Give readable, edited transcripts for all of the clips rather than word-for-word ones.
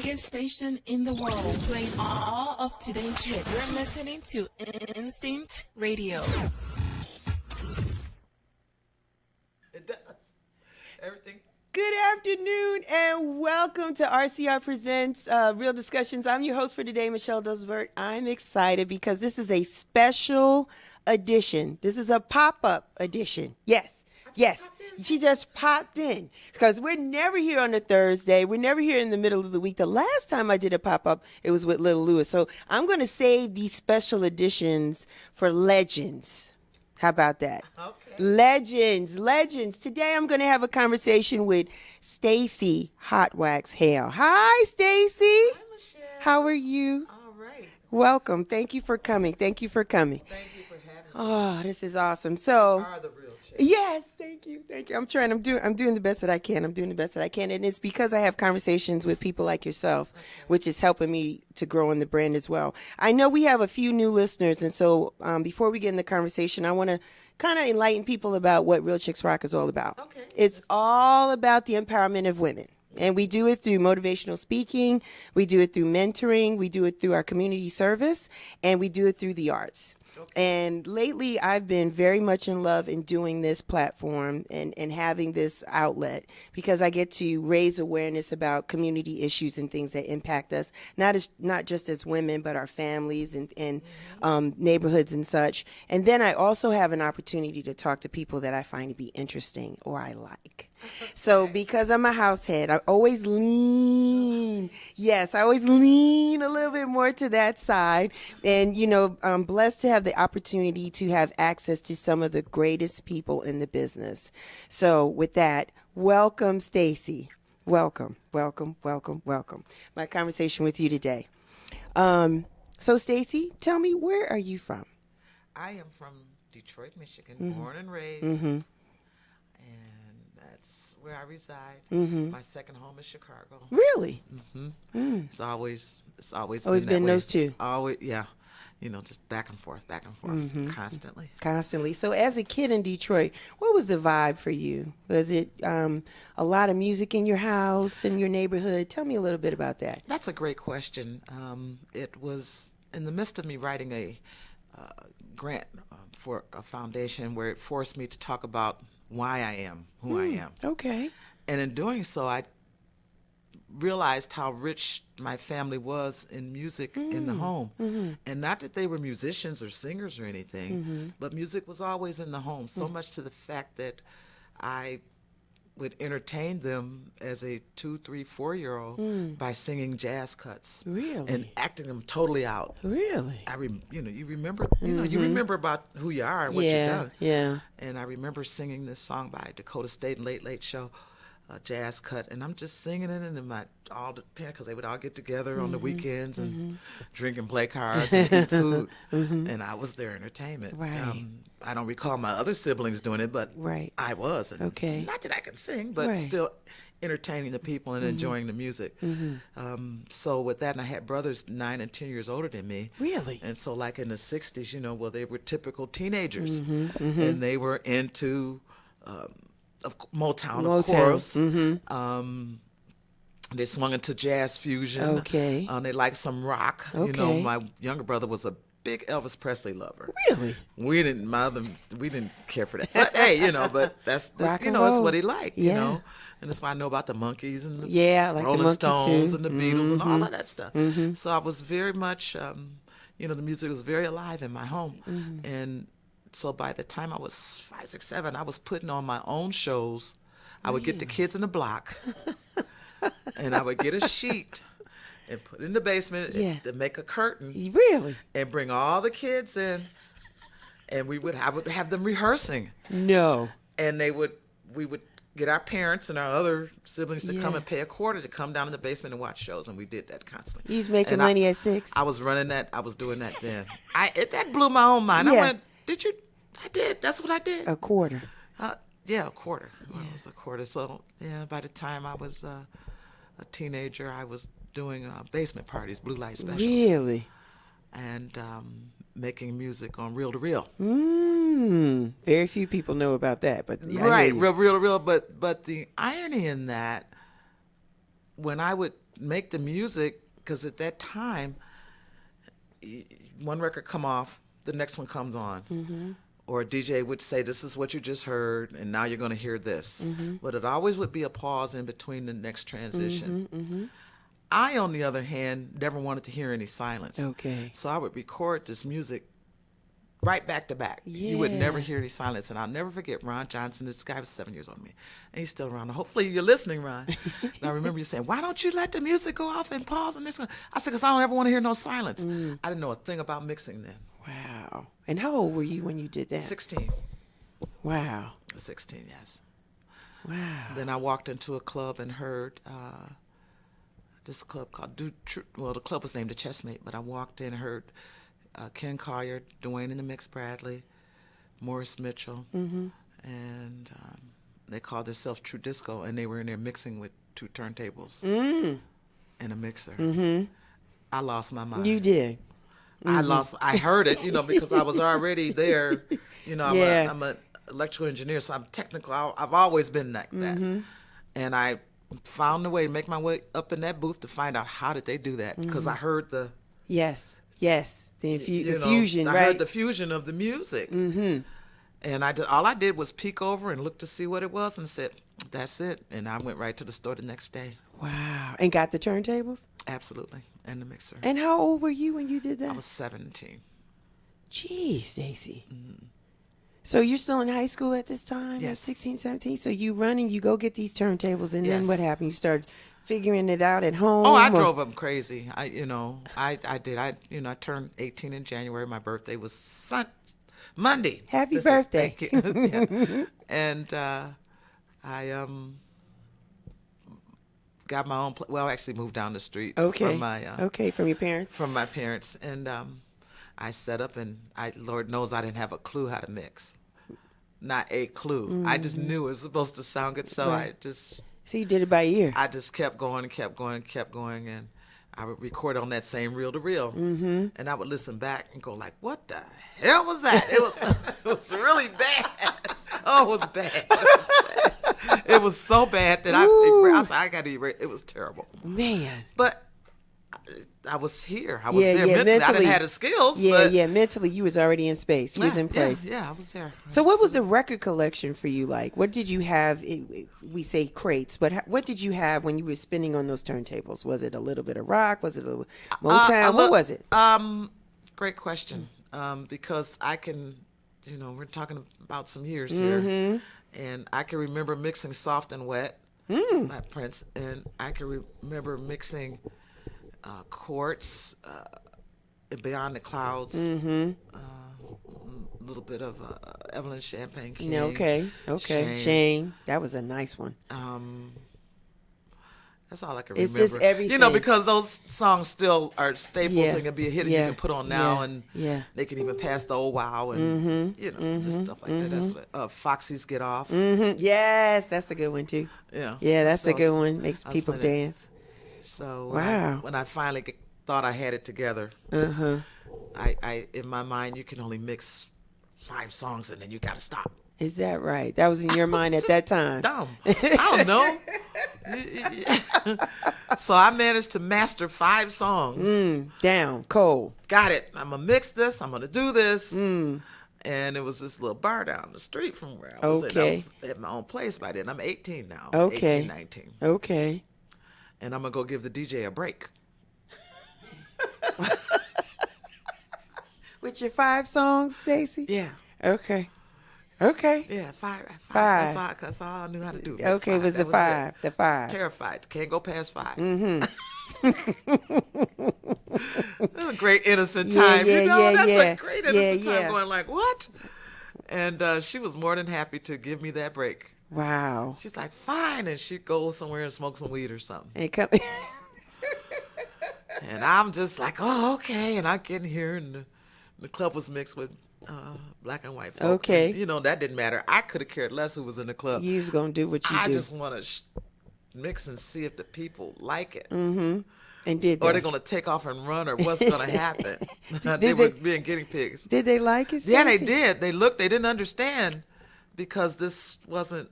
biggest station in the world, playing all of today's hits. You're listening to Instinct Radio. It does. Everything. Good afternoon and welcome to RCR Presents Real Discussions. I'm your host for today, Michelle Dosbert. I'm excited because this is a special edition. This is a pop-up edition. Yes. She just popped in because we're never here on a Thursday. We're never here in the middle of the week. The last time I did a pop-up, it was with Little Lewis. So I'm going to save these special editions for legends. How about that? Okay. Legends. Today I'm going to have a conversation with Stacey Hotwaxx Hale. Hi, Stacey. Hi, Michelle. How are you? All right. Welcome. Thank you for coming. Thank you for having me. Oh, this is awesome. So, You are the real chick. yes, thank you. I'm doing the best that I can. And it's because I have conversations with people like yourself, which is helping me to grow in the brand as well. I know we have a few new listeners, and so before we get in the conversation, I want to kind of enlighten people about what Real Chicks Rock is all about. Okay. It's all about the empowerment of women. And we do it through motivational speaking, we do it through mentoring, we do it through our community service, and we do it through the arts. And lately, I've been very much in love in doing this platform and having this outlet because I get to raise awareness about community issues and things that impact us, not just as women, but our families and neighborhoods and such. And then I also have an opportunity to talk to people that I find to be interesting or I like. So because I'm a house head, I always lean a little bit more to that side. And, I'm blessed to have the opportunity to have access to some of the greatest people in the business. So with that, welcome, Stacey. Welcome. My conversation with you today. So Stacey, tell me, where are you from? I am from Detroit, Michigan, born and raised. And that's where I reside. My second home is Chicago. Really? It's always been those two. Always, yeah. Just back and forth, constantly. Constantly. So as a kid in Detroit, what was the vibe for you? Was it a lot of music in your house, in your neighborhood? Tell me a little bit about that. That's a great question. It was in the midst of me writing a grant for a foundation where it forced me to talk about why I am who I am. Okay. And in doing so, I realized how rich my family was in music in the home. And not that they were musicians or singers or anything, but music was always in the home, so much to the fact that I would entertain them as a 2, 3, 4-year-old by singing jazz cuts. Really? And acting them totally out. Really? You remember, you remember about who you are and what you've done. Yeah. And I remember singing this song by Dakota State and Late Late Show, a jazz cut, and I'm just singing it, and all the parents, because they would all get together on the weekends and drink and play cards and eat food, and I was their entertainment. Right. I don't recall my other siblings doing it, but Right. I was. And Okay. Not that I can sing, but Right. still entertaining the people and enjoying the music. So with that, and I had brothers 9 and 10 years older than me. Really? And so like in the 60s, they were typical teenagers, and they were into Motown, of course. They swung into jazz fusion. Okay. They liked some rock. Okay. My younger brother was a big Elvis Presley lover. Really? We didn't care for that. But hey, but that's Rock and it's roll. what he liked, Yeah. And that's why I know about the Monkees and the like Rolling the Monkees Stones too. and the Beatles and all of that stuff. So I was very much, the music was very alive in my home. And so by the time I was 5, 6, 7, I was putting on my own shows. I would get the kids in the block, and I would get a sheet and put it in the basement to make a curtain. Really? And bring all the kids in, and I would have them rehearsing. No. And we would get our parents and our other siblings to come and pay a quarter to come down in the basement and watch shows, and we did that constantly. You was making money at 6? I was running that. I was doing that then. That blew my own mind. Yeah. I went, did you? I did. That's what I did. A quarter. Yeah, a quarter. Well, it was a quarter. So by the time I was a teenager, I was doing basement parties, blue light specials. Really? And making music on reel to reel. Very few people know about that, but Right, reel to reel. But the irony in that, when I would make the music because at that time, one record come off, the next one comes on. Or a DJ would say, this is what you just heard, and now you're going to hear this. But it always would be a pause in between the next transition. I, on the other hand, never wanted to hear any silence. Okay. So I would record this music right back to back. You would never hear any silence. And I'll never forget Ron Johnson. This guy was 7 years older than me. And he's still around. Hopefully you're listening, Ron. And I remember you saying, why don't you let the music go off and pause and this one? I said, because I don't ever want to hear no silence. I didn't know a thing about mixing then. Wow. And how old were you when you did that? 16. Wow. 16, yes. Wow. Then I walked into a club and heard this club called the club was named The Chessmate, but I walked in and heard Ken Collier, Dwayne and the Mix Bradley, Morris Mitchell, and they called themselves True Disco, and they were in there mixing with 2 turntables and a mixer. I lost my mind. You did. I heard it, because I was already there. I'm an electrical engineer, so I'm technical. I've always been like that. And I found a way to make my way up in that booth to find out how did they do that, because I heard the yes, the fusion, I right? heard the fusion of the music, and all I did was peek over and look to see what it was, and said, "That's it." And I went right to the store the next day. Wow! And got the turntables? Absolutely, and the mixer. And how old were you when you did that? I was 17. Geez, Stacey. So you're still in high school at this time? Yes. 16, 17? So you run and you go get these turntables, and then Yes. what happened? You start figuring it out at home? Oh, I or- drove them crazy. I did. I turned 18 in January. My birthday was Monday. Happy That's it. birthday. Thank you. Yeah. And I got my own. I actually moved down the street. Okay. From from your parents? From my parents, and I set up, and Lord knows I didn't have a clue how to mix. Not a clue. I just knew it was supposed to sound good, so Right. So you did it by ear? I just kept going and kept going and kept going, and I would record on that same reel to reel, and I would listen back and go like, "What the hell was that?" It was really bad. Oh, it was bad. It was so bad that I got to erase. It was terrible. Man. But I was here. I was there mentally. I mentally. didn't have the skills. Yeah, but mentally you was already in space. You was in place. Yeah, I was there. So what was the record collection for you like? What did you have? We say crates, but what did you have when you were spinning on those turntables? Was it a little bit of rock? Was it a Motown? What was it? Great question. Because I can, we're talking about some years here, and I can remember mixing Soft and Wet by Prince, and I can remember mixing Quartz, Beyond the Clouds, a little bit of Evelyn Champagne King. Okay. Shane. That was a nice one. That's all I can It's remember. just everything. Because those songs still are staples Yeah. and can be a hit that Yeah. you can put on now, Yeah. and Yeah. they can even pass the old wow and just stuff like that. That's what Foxy's Get Off. Yes, that's a good one too. Yeah, Yeah, that's a So, good one. Makes that's people when it- dance. So Wow. when I finally thought I had it together, I in my mind you can only mix 5 songs and then you got to stop. Is that right? That was in your mind at that time. Dumb. I don't know. So I managed to master 5 songs. Down, cold. Got it. I'm gonna mix this. I'm gonna do this. And it was this little bar down the street from where I was. Okay. I was at my own place by then. I'm 18 now. Okay. 18, 19. Okay. And I'm gonna go give the DJ a break. With your 5 songs, Stacey? Yeah. Okay. Okay. Yeah, 5. Five. That's all I knew how to do. Okay, was the 5. The 5. Terrified. Can't go past 5. It was a great innocent time. That's a great innocent time going like, what? And she was more than happy to give me that break. Wow. She's like, fine. And she'd go somewhere and smoke some weed or something. And come And I'm just like, oh, okay. And I get in here, and the club was mixed with black and white folk. Okay. And, that didn't matter. I could have cared less who was in the club. you was going to do what you I do. just want to mix and see if the people like it. And did Or they? they're going to take off and run, or what's going to happen. They Did were they- being guinea pigs. Did they like it, Yeah, they Stacey? did. They didn't understand because this wasn't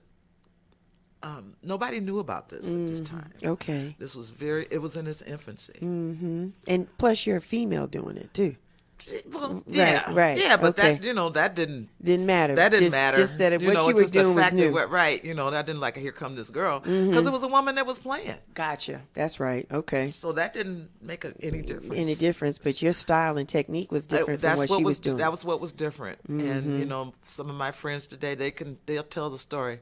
nobody knew about this at this time. Okay. This was it was in its infancy. And plus, you're a female doing it too. Well, yeah, right. Yeah, but Okay. that didn't matter. That didn't matter. Just that what it's you were just the doing was fact new. that right. That didn't like here come this girl because it was a woman that was playing. Gotcha. That's right. Okay. So that didn't make any difference. Any difference, but your style and technique was different from what she was doing. That was what was different. And some of my friends today, they'll tell the story.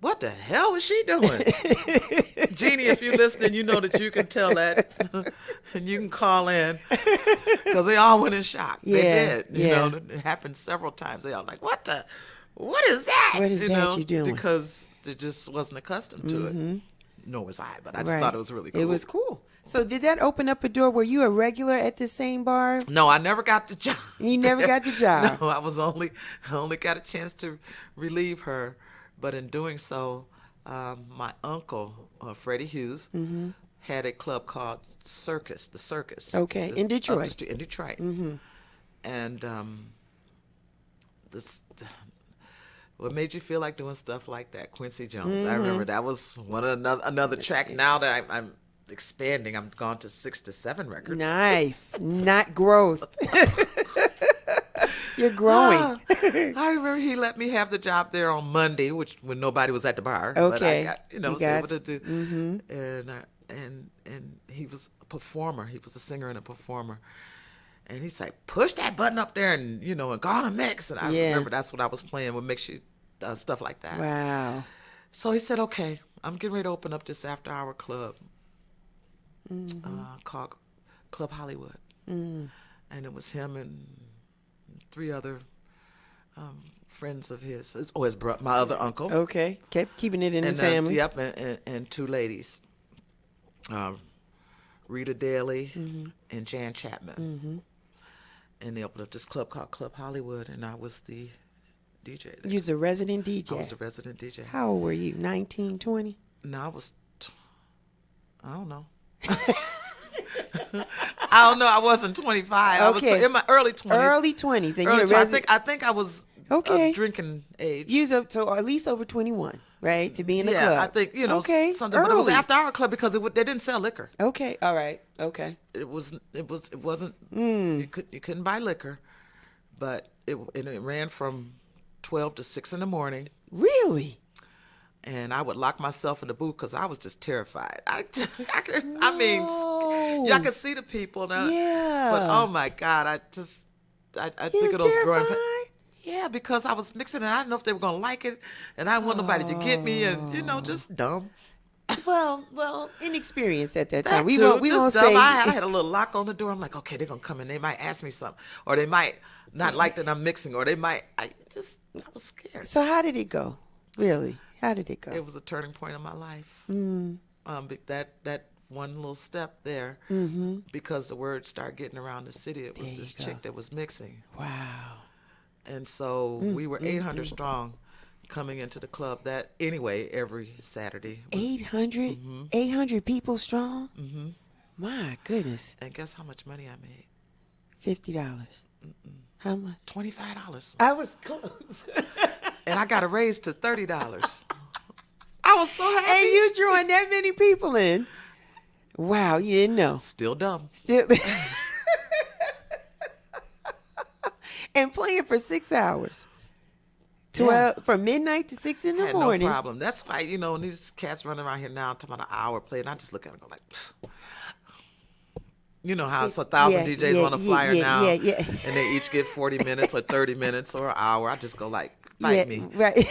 What the hell was she doing? Jeannie, if you're listening, you know that you can tell that, and you can call in because they all went in shock. Yeah, They did. yeah. It happened several times. They all like, what is that? What is that you doing? Because they just wasn't accustomed to it. Nor was I, but I just Right. thought it was really cool. It was cool. So did that open up a door? Were you a regular at the same bar? No, I never got the job. You never got the job. No, I only got a chance to relieve her, but in doing so, my uncle, Freddie Hughes, had a club called the Circus. Okay, in Detroit. Up the street, in Detroit. And what made you feel like doing stuff like that? Quincy Jones. I remember that was one of another track. Now that I'm expanding, I'm gone to 6 to 7 records. Nice. Not growth. You're growing. I remember he let me have the job there on Monday, when nobody was at the bar. But I Okay. got, was able to do. And he was a performer. He was a singer and a performer. And he's like, push that button up there and and go on a mix. And I remember that's what I was playing with mix stuff like that. Wow. So he said, okay, I'm getting ready to open up this after-hour club called Club Hollywood. And it was him and 3 other friends of his. My other uncle. Okay. Kept keeping it in the family. Yep, and 2 ladies, Rita Daly and Jan Chapman. And they opened up this club called Club Hollywood, and I was the DJ there. You was a resident DJ. I was the resident DJ. How old were you? 19, 20? No, I don't know. I don't know. I wasn't 25. Okay. I was in my early 20s. Early 20s. And Early you're a 20s. resident. I think I was Okay. drinking age. So at least over 21, right? To be in the Yeah, club. I think, okay. something. But it was early. after our club because they didn't sell liquor. Okay. All right. Okay. It wasn't. You couldn't buy liquor, but it ran from 12 to 6 in the morning, Really? and I would lock myself in the booth because I was just terrified. I No. could see the people now. Yeah. But oh my God, I You think was of those growing. terrified? Yeah, because I was mixing, and I didn't know if they were gonna like it, and I didn't want nobody to get me, and just dumb. Well, inexperienced at that That time. We too, won't just say. dumb. I had a little lock on the door. I'm like, okay, they're gonna come in. They might ask me something, or they might not like that I'm mixing, or they might. I was scared. So how did it go? Really? How did it go? It was a turning point in my life. That one little step there, because the word started getting around the city. It was There this you go. chick that was mixing, Wow. and so we were 800 strong coming into the club. That anyway, every Saturday. 800? 800 people strong? Mm-hmm. My goodness. And guess how much money I made? $50. How much? $25. I was close. And I got a raise to $30. I was so happy. And you drawing that many people in. Wow, you didn't know. Still dumb. Still. And playing for 6 hours. 12 from midnight to 6 in the Had morning. no problem. That's why, these cats running around here now talking about an hour play, and I just look at them and go like, pfft. You know how it's 1,000 DJs on a flyer now, yeah. and they each get 40 minutes or 30 minutes or an hour. I just go like, bite me. Right.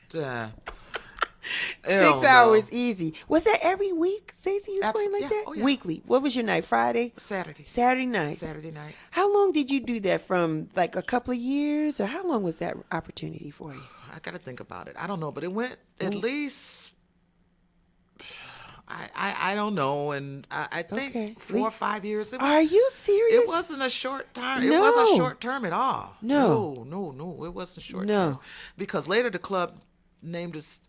Duh. 6 hours easy. Was that every week, Stacey? You was playing like that? Oh, yeah. Weekly. What was your night? Friday? Saturday night. Saturday night. How long did you do that? From like a couple of years, or how long was that opportunity for you? I got to think about it. I don't know, but it went at least, I don't know, and I think Okay. 4 or 5 years. Are you serious? It wasn't a short term. No. It wasn't short term at all. No. No. It wasn't short No. term. Because later the club named us,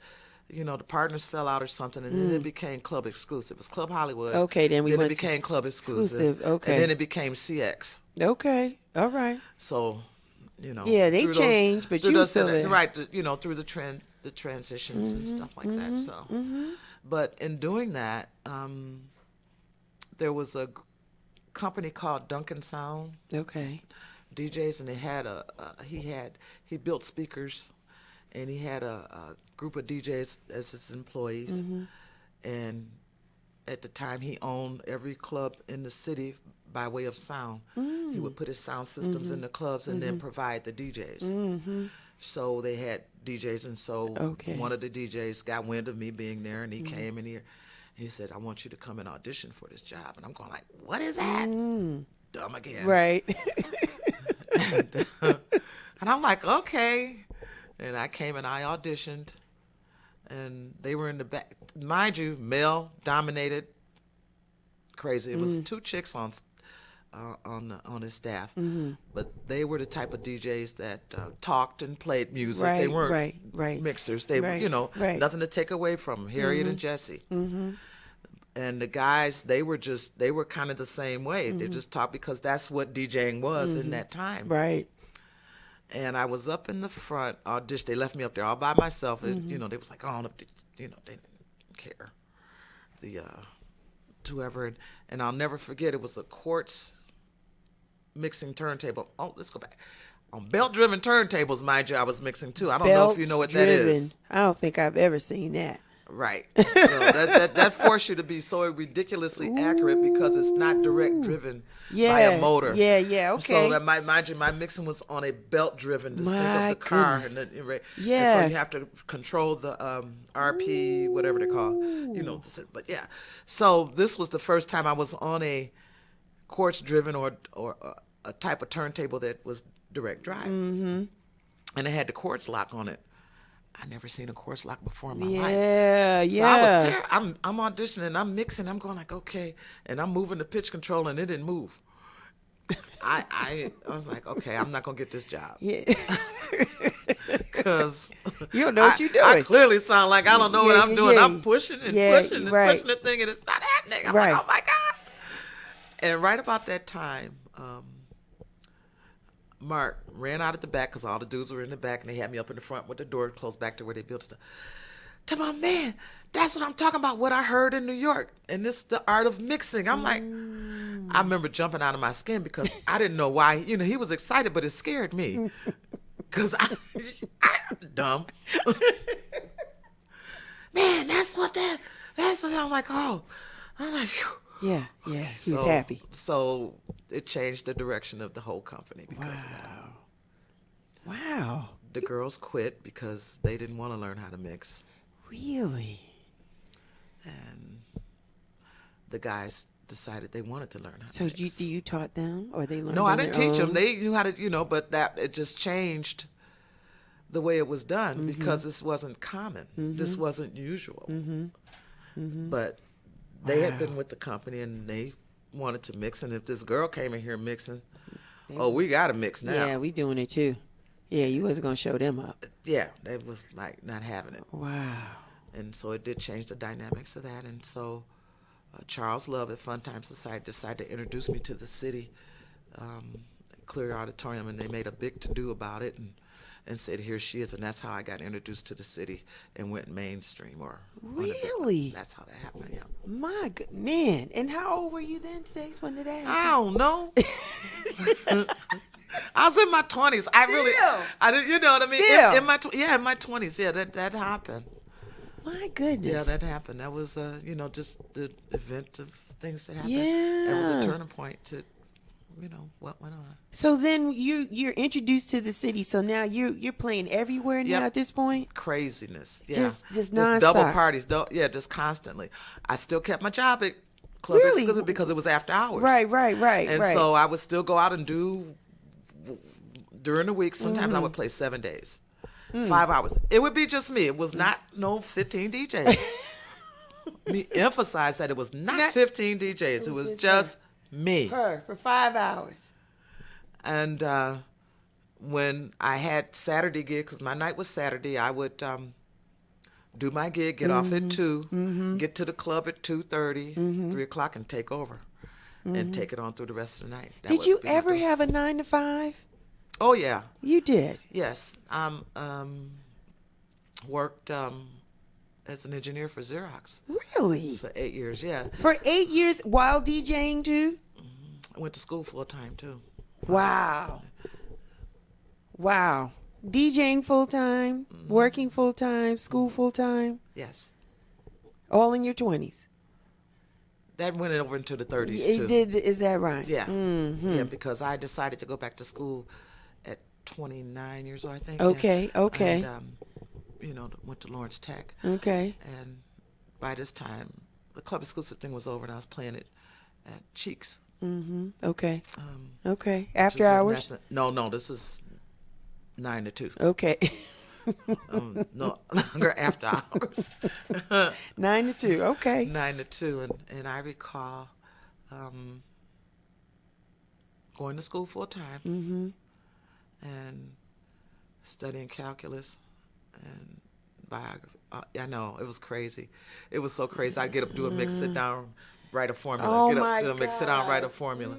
the partners fell out or something, and then it became club exclusive. It was Club Hollywood. Okay, then we Then it went to became club exclusive. Okay. And then it became CX. Okay. All right. So you know. Yeah, they changed, but you were still there. Right, you know, through the transitions and stuff like that. So, but in doing that, there was a company called Duncan Sound. Okay. DJs, and they had he built speakers, and he had a group of DJs as his employees, and at the time he owned every club in the city by way of sound. He would put his sound systems in the clubs and then provide the DJs. So they had DJs, and so one of the DJs got wind of me being there, and he came in here. He said, "I want you to come and audition for this job." And I'm going like, "What is that?" Dumb again. Right. And I'm like, "Okay." And I came and I auditioned, and they were in the back. Mind you, male dominated, crazy. It was 2 chicks on his staff, but they were the type of DJs that talked and played music. Right, they weren't right. mixers. They were, you know, nothing to take away from them, Harriet and Jesse. And the guys, they were kind of the same way. They just talked because that's what DJing was in that time. Right. And I was up in the front audition. They left me up there all by myself. And, you know, they was like, "Oh, you know, they didn't care." Whoever, and I'll never forget. It was a quartz mixing turntable. Oh, let's go back. On belt-driven turntables, mind you, I was mixing too. I don't know if you know what that is. I don't think I've ever seen that. Right. You know, that forced you to be so ridiculously accurate because it's not direct driven by a motor. Yeah, okay. So that mind you, my mixing was on a belt driven to sync up the car. And then, and so you have to control the RP, whatever they call, you know. But yeah. So this was the first time I was on a quartz driven or a type of turntable that was direct drive. And it had the quartz lock on it. I never seen a quartz lock before in my life. So I was I'm auditioning, I'm mixing, I'm going like, okay, and I'm moving the pitch control, and it didn't move. I was like, okay, I'm not gonna get this job. Yeah. Because you don't know what you're doing. I clearly sound like I don't know what I'm doing. I'm pushing and pushing and pushing the thing, and it's not happening. I'm like, oh my God. And right about that time, Mark ran out at the back because all the dudes were in the back, and they had me up in the front with the door closed back to where they built stuff. Tell my man, that's what I'm talking about, what I heard in New York, and this is the art of mixing. I'm like, I remember jumping out of my skin because I didn't know why. You know, he was excited, but it scared me because I'm dumb. Man, that's what I'm like, oh. I'm like, phew. Yeah, he was happy. So it changed the direction of the whole company because of that. Wow. The girls quit because they didn't want to learn how to mix. Really? And the guys decided they wanted to learn how to mix. So you taught them, or they learned? No, I didn't teach them. They knew how to, you know, but it just changed the way it was done because this wasn't common. This wasn't usual. But they had been with the company, and they wanted to mix. And if this girl came in here mixing, we got to mix now. Yeah, we doing it too. Yeah, you wasn't going to show them up. Yeah, they was like not having it. Wow. And so it did change the dynamics of that. And so Charles Love at Funtime Society decided to introduce me to the city, Clear Auditorium, and they made a big to-do about it and said, here she is. And that's how I got introduced to the city and went mainstream. Really? That's how that happened, yeah. My good man. And how old were you then, Stace, when did that happen? I don't know. I was in my 20s. I didn't, you know what I mean? Still. In my 20s. Yeah, that happened. My goodness. Yeah, that happened. That was, just the event of things that happened. Yeah. It was a turning point to, what went on. So then you're introduced to the city. So now you're playing everywhere now at this point? Craziness. Yeah. Just nonstop. Double parties. Just constantly. I still kept my job at Club Exclusive because it was after hours. Right. And so I would still go out and do during the week. Sometimes I would play 7 days. 5 hours. It would be just me. It was not 15 DJs. Me emphasize that it was not 15 DJs. It was just me. Her for 5 hours. And when I had Saturday gigs, because my night was Saturday, I would do my gig, get off at 2, get to the club at 2:30, 3 o'clock, and take over. And take it on through the rest of the night. Did you ever have a 9 to 5? Oh yeah. You did? Yes. Worked as an engineer for Xerox Really? for 8 years. Yeah. For 8 years while DJing too? I went to school full time too. Wow. Wow. DJing full time, working full time, school full time, Yes. all in your 20s. That went over into the 30s too. Is that right? Yeah. Yeah, because I decided to go back to school at 29 years old, I think. Okay, yeah. okay. And, went to Lawrence Tech. Okay. And by this time, the club exclusive thing was over, and I was playing it at Cheeks. Okay. Okay. which After was a hours? No, this is 9 to 2. Okay. No longer after hours. 9 to 2. Okay. 9 to 2, and I recall going to school full time and studying calculus and biography. I know, it was crazy. It was so crazy. I'd get up, do a mix, sit down, write a formula. Oh Get my up, do a mix, sit down, write a God. formula.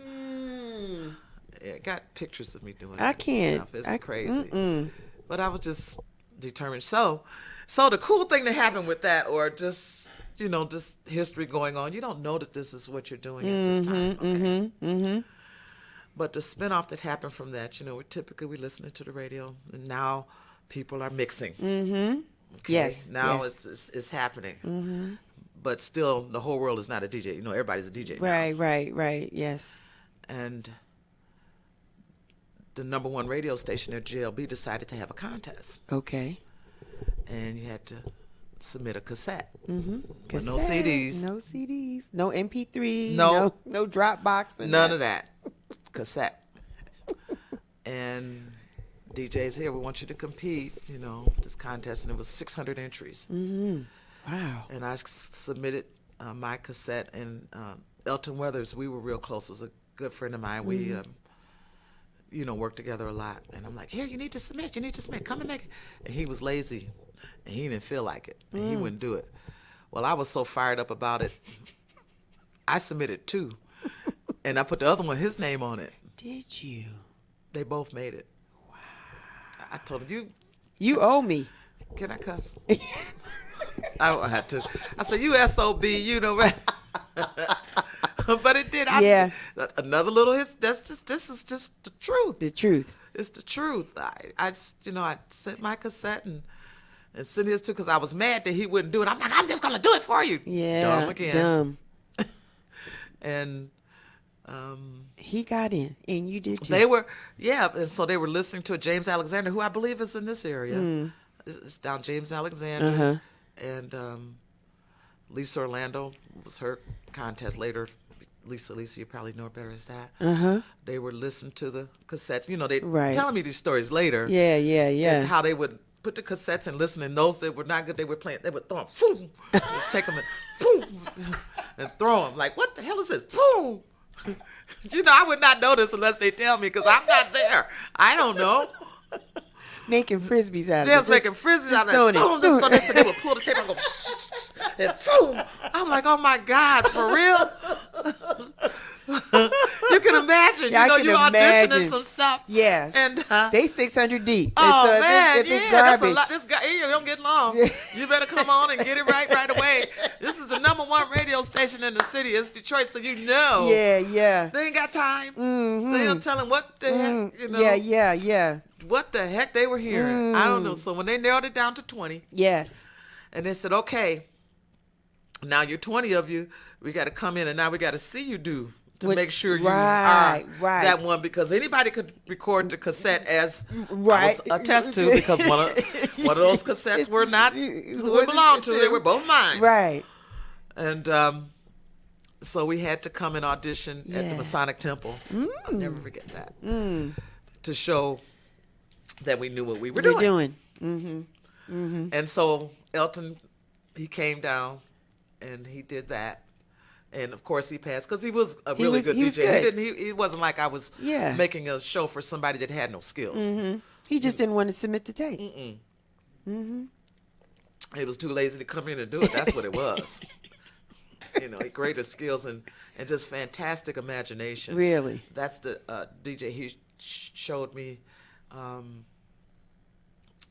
Yeah, got pictures of me doing I that can't. stuff. It's crazy. But I was just determined. So the cool thing that happened with that, or just just history going on, you don't know that this is what you're doing at this time. Okay. But the spinoff that happened from that, we're listening to the radio, and now people are mixing. Okay? Yes. Now yes. it's happening. But still, the whole world is not a DJ. Everybody's a DJ now. Right. Yes. And the number one radio station at JLB decided to have a contest. Okay. And you had to submit a cassette. Cassette, no CDs. No CDs. No MP3. No. No Dropbox. None of that. Cassette. And DJs here, we want you to compete, for this contest. And it was 600 entries. Wow. And I submitted my cassette. And Elton Weathers, we were real close. It was a good friend of mine. We, worked together a lot. And I'm like, here, you need to submit. Come and make it. And he was lazy. And he didn't feel like it. And he wouldn't do it. Well, I was so fired up about it. I submitted 2. And I put the other one, his name on it. Did you? They both made it. Wow. I told him, You owe me. can I cuss? I had to. I said, you SOB, But it did. Yeah. Another little this is just the truth. The truth. It's the truth. I just, I sent my cassette and sent his too, because I was mad that he wouldn't do it. I'm like, I'm just going to do it for you. Yeah. Dumb again. Dumb. And he got in, and you did too. they were, and so they were listening to James Alexander, who I believe is in this area. It's down James Alexander. And Lisa Orlando was her contest later. Lisa, you probably know her better as that. They were listening to the cassettes. They telling me these stories later. Yeah. And how they would put the cassettes and listen, and those that were not good, they would throw them. Boom, take them and throw them. Like, what the hell is it? Boom. I would not know this unless they tell me, because I'm not there. I don't know. Making frisbees out of it. They was making frisbees out of it. Boom, just throw this, and they would pull the tape and go, and boom. I'm like, oh my God, for real? You can imagine. Yeah, I can you imagine. auditioning some stuff. Yes. And they 600 deep. oh man, if it's that's a garbage. lot. This guy, you don't get long. You better come on and get it right away. This is the number one radio station in the city. It's Detroit, so Yeah. they ain't got time. So they don't tell them what the heck, Yeah. what the heck they were hearing. I don't know. So when they narrowed it down to 20, Yes. and they said, okay, now you're 20 of you, we got to come in, and now we got to see you do to make sure you are that one, because anybody could record the cassette as I was attest to, because one of those cassettes were not who it belonged to. They were both mine. Right. And so we had to come and audition at the Masonic Temple. I'll never forget that. To show that we knew what we were doing. And so Elton, he came down and he did that. And of course he passed, because he was a really good DJ. He wasn't like I was making a show for somebody that had no skills. He just didn't want to submit the tape. He was too lazy to come in and do it. That's what it was. Greater skills and just fantastic imagination. Really? That's the DJ he showed me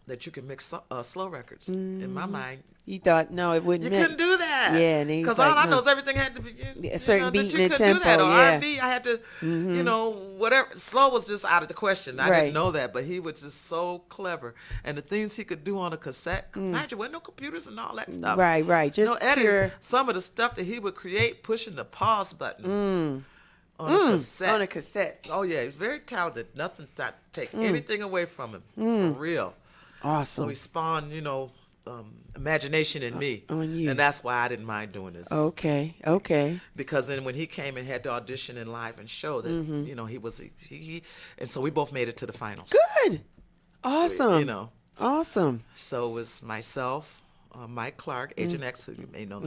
that you can mix slow records. In my mind, You thought, no, it wouldn't. you couldn't do that. Yeah, and he's because like, all I no. know is everything had to be A certain beat that you and a couldn't do that. tempo, Or yeah. R&B, I had to, you know, whatever. Slow was just out of the question. I Right. didn't know that, but he was just so clever, and the things he could do on a cassette. Imagine, wasn't no computers and all that stuff. Right. Just No editing. pure. Some of the stuff that he would create, pushing the pause button on a cassette. On a cassette. Oh yeah, he's very talented. Nothing to take anything away from him, for real. So Awesome. he spawned, you know, imagination in me, on you. and that's why I didn't mind doing this. Okay. Because then when he came and had to audition and live and show that, you know, he and so we both made it to the finals. Good. Awesome. You know, Awesome. so it was myself, Mike Clark, Agent X, who you may know,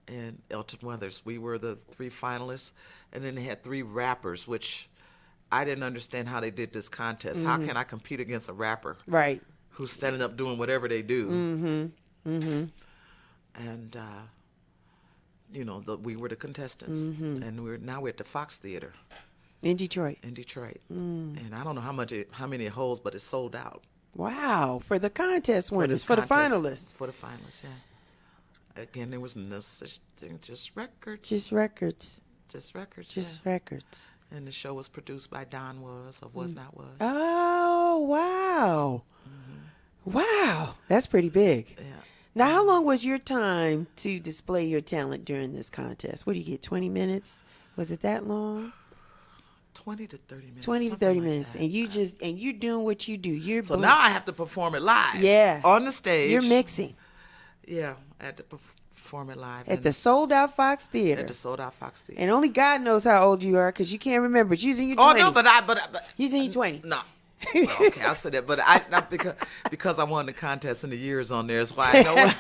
and Elton Weathers. We were the 3 finalists, and then they had 3 rappers, which I didn't understand how they did this contest. How can I compete against a rapper Right. who's standing up doing whatever they do? And you know, we were the contestants, and we're at the Fox Theater In Detroit. in Detroit, and I don't know how many it holds, but it's sold out. Wow. For the contest winners, for the contest. finalists. For the finalists, yeah. Again, there was no such thing, just records. Just records. Just records, Just yeah. records. And the show was produced by Don Was of Was Not Was. Oh, wow. Wow. That's pretty big. Yeah. Now, how long was your time to display your talent during this contest? What do you get, 20 minutes? Was it that long? 20 to 30 minutes. 20 to something 30 like minutes. that. And you're doing what you do. You're So now I have to perform it live. Yeah. On the stage. You're mixing Yeah, I had to perform it live. at the sold out Fox Theater. At the sold out Fox Theater. And only God knows how old you are because you can't remember. It's using your 20s. Oh no, but You's in your 20s. no. Well, okay, I'll say that, but I not because I won the contest and the years on there is why I know.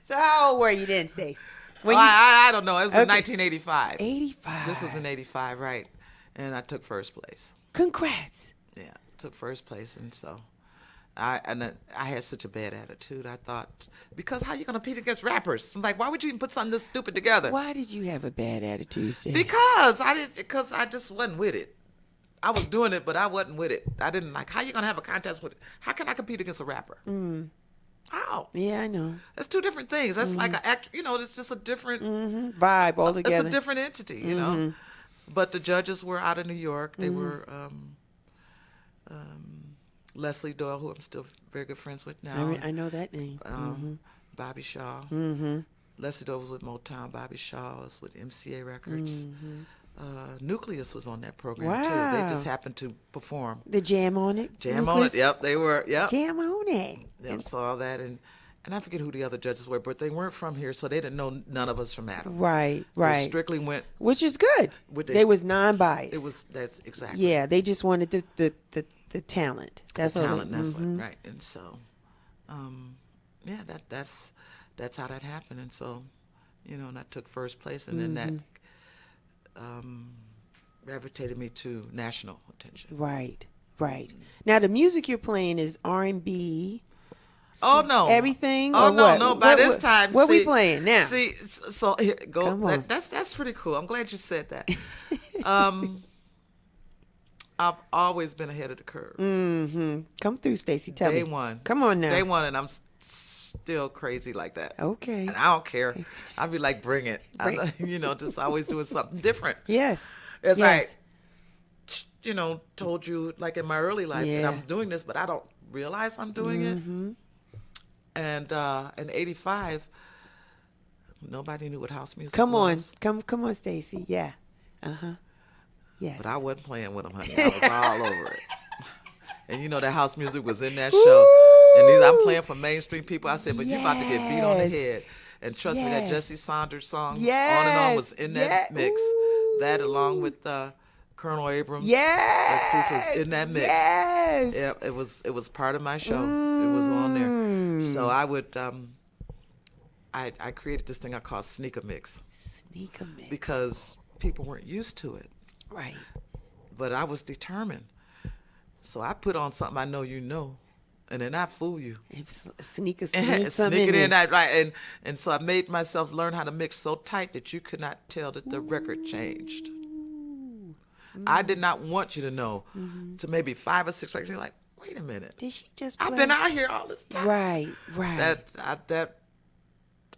So how old were you then, Stacey? I don't know. It was in Okay. 1985. 85. This was in 85, right? And I took first place. Congrats. Yeah, took first place, and so I had such a bad attitude. I thought, because how you gonna compete against rappers? I'm like, why would you even put something this stupid together? Why did you have a bad attitude, Stacey? Because I just wasn't with it. I was doing it, but I wasn't with it. I didn't like. How you gonna have a contest with it? How can I compete against a rapper? How? Yeah, I know. That's 2 different things. That's like an actor. You know, it's just a different Vibe altogether. It's a different entity. You know. But the judges were out of New York. They were Leslie Doyle, who I'm still very good friends with now. I know that name. Bobby Shaw. Leslie Doyle was with Motown. Bobby Shaw was with MCA Records. Nucleus was on that program too. Wow. They just happened to perform. The Jam on it. Jam on it. Yep, they were. Yep. Jam on it. Yep, saw that, and I forget who the other judges were, but they weren't from here, so they didn't know none of us from Adam. Right. They strictly went. Which is good. They was non-biased. That's exactly. Yeah, they just wanted the talent. That's the all talent. That's what, right. And so, yeah, that's how that happened. And so, you know, and I took first place, and then that gravitated me to national attention. Right. Now the music you're playing is R&B. Oh no! Everything? Oh or no! what? No, by this time, what see, we playing now? See, so here go. Come on. That's pretty cool. I'm glad you said that. I've always been ahead of the curve. Come through, Stacey. Tell me. Day one. Come on now. Day one, and I'm still crazy like that. Okay. And I don't care. I'll be like, bring it. You know, just always doing something different. Yes. It's yes. like, you know, told you like in my early life that I'm doing this, but I don't realize I'm doing it. And in '85, nobody knew what house music was. Come on, Stacey. Yeah. Yes. But I wasn't playing with them, honey. I was all over it. And you know that house music was in that show. And I'm playing for mainstream people. I said, but you about to get beat on the head. And trust me, that Jesse Saunders song, On and On, was in that mix. That along with Colonel Abrams. Yes. That piece was in that mix. Yes. Yeah, it was part of my show. It was on there. So I would I created this thing I call Sneaker Mix. Sneaker Mix. Because people weren't used to it. Right. But I was determined. So I put on something I know you know, and then I fool you. Sneak it in that right, and so I made myself learn how to mix so tight that you could not tell that the record changed. I did not want you to know. To maybe 5 or 6 records, you're like, wait a minute. Did she just play? I've been out here all this time. Right.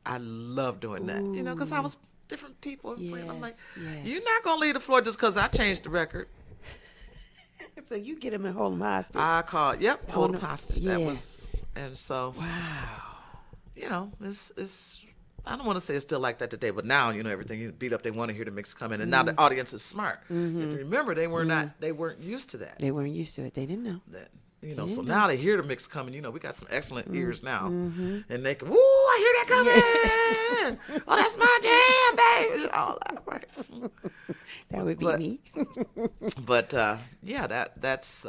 I love doing that, you know, because I was different people. Yes, I'm like, yes. you're not going to leave the floor just because I changed the record. So you get him and hold him hostage. I called, hold no. him hostage. Yeah. That was, and so, Wow. you know, it's I don't want to say it's still like that today, but now, you know, everything you beat up, they want to hear the mix come in, and now the audience is smart. If you remember, they weren't used to that. They weren't used to it. They didn't know. You know, so now they hear the mix coming. You know, we got some excellent ears now, and they can, woo, I hear that coming. Oh, that's my jam, baby. All that, right? That would be me. But that's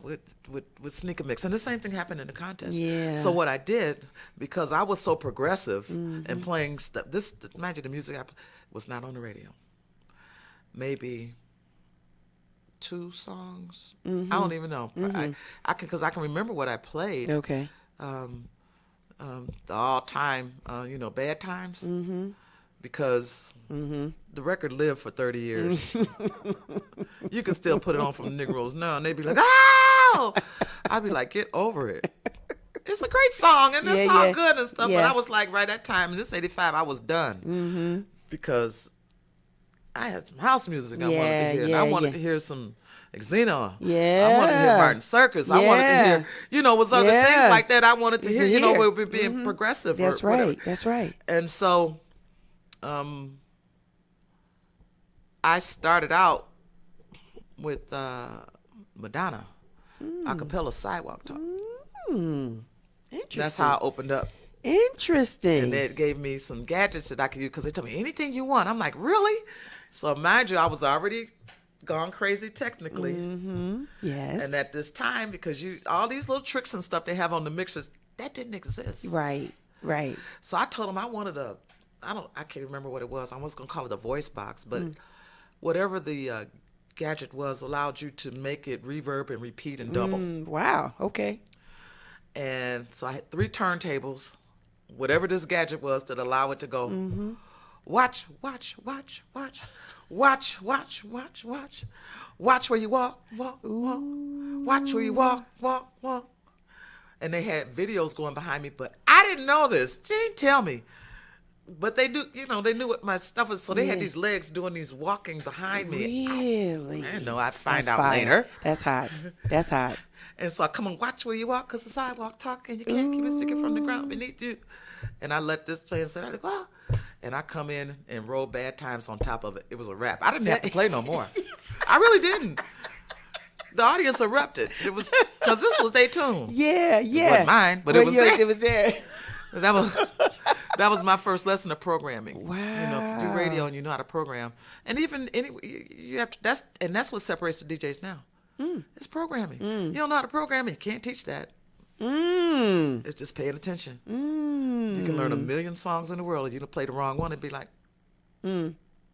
with sneaker mix, and the same thing happened in the contest. Yeah. So what I did, because I was so progressive and playing stuff, imagine the music was not on the radio. Maybe 2 songs. I don't even know. Because I can remember what I played. Okay. The all-time, Bad Times. Because the record lived for 30 years. You can still put it on from the Negroes now, and they'd be like, "Oh!" I'd be like, "Get over it. It's a great song, and it's all good and stuff." Yeah. But I was like, right at that time, in this 85, I was done. Because I had some house music I wanted to hear. And I wanted to hear some Xena. Yeah. I wanted to hear Martin Circus. I wanted to hear, was other things like that I wanted to hear, where we're being progressive. That's or right. whatever. That's right. And so I started out with Madonna, a cappella Sidewalk Talk. Interesting. That's how I opened up. Interesting. And they gave me some gadgets that I could use, because they told me, anything you want. I'm like, really? So mind you, I was already gone crazy technically. Yes. And at this time, because all these little tricks and stuff they have on the mixers, that didn't exist. Right. Right. So I told them I wanted I can't remember what it was. I was going to call it a voice box, but whatever the gadget was allowed you to make it reverb and repeat and double. Wow. Okay. And so I had 3 turntables, whatever this gadget was, that allow it to go, watch, watch, watch, watch, watch, watch, watch, watch, watch where you walk, walk, walk, watch where you walk, walk, walk. And they had videos going behind me, but I didn't know this. They didn't tell me. But they do, they knew what my stuff was. So they had these legs doing these walking behind me. Really? I didn't know. I'd find That's out fire. later. That's hot. That's hot. And so I come and watch where you walk, because the sidewalk talk, and you can't keep it sticking from the ground beneath you. And I let this play and say, well, and I come in and roll Bad Times on top of it. It was a rap. I didn't have to play no more. I really didn't. The audience erupted. It was because this was their tune. Yeah, yeah. It wasn't mine, but it was there. It was there. That was my first lesson of programming. Wow. If you do radio and you know how to program, and even you have to. That's what separates the DJs now. It's programming. You don't know how to program, you can't teach that. It's just paying attention. You can learn a million songs in the world. If you don't play the wrong one, it'd be like,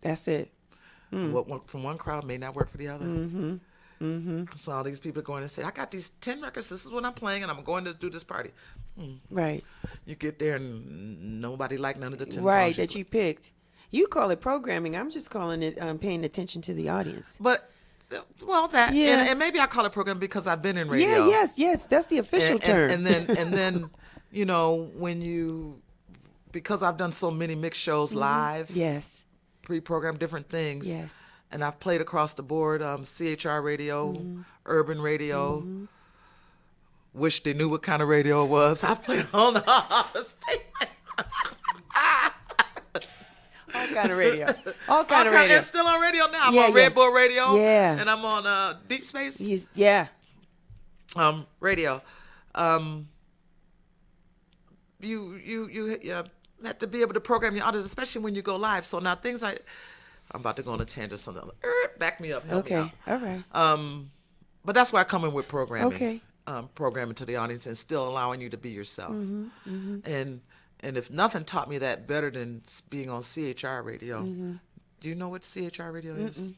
That's it. what from one crowd may not work for the other. So all these people are going and say, I got these 10 records. This is what I'm playing, and I'm going to do this party. Right. You get there and nobody liked none of the 10 Right, songs that you picked. You call it programming. I'm just calling it paying attention to the audience. But, well, that, Yeah. and maybe I call it programming because I've been in radio. Yeah, yes. That's the official term. And then, because I've done so many mixed shows live, Yes. pre-programmed different things. Yes. And I've played across the board, CHR radio, urban radio. Wish they knew what kind of radio it was. I played on the station. All kind of radio. All kind of radio. It's still on radio now. I'm Yeah, on yeah. Red Bull Radio. Yeah. And I'm on Deep Space Yeah. radio. You have to be able to program your audience, especially when you go live. So now I'm about to go on a tangent or something. Back me up. Help me Okay. out. All right. But that's where I come in with programming. Okay. Programming to the audience and still allowing you to be yourself. And if nothing taught me that better than being on CHR radio. Do you know what CHR radio is?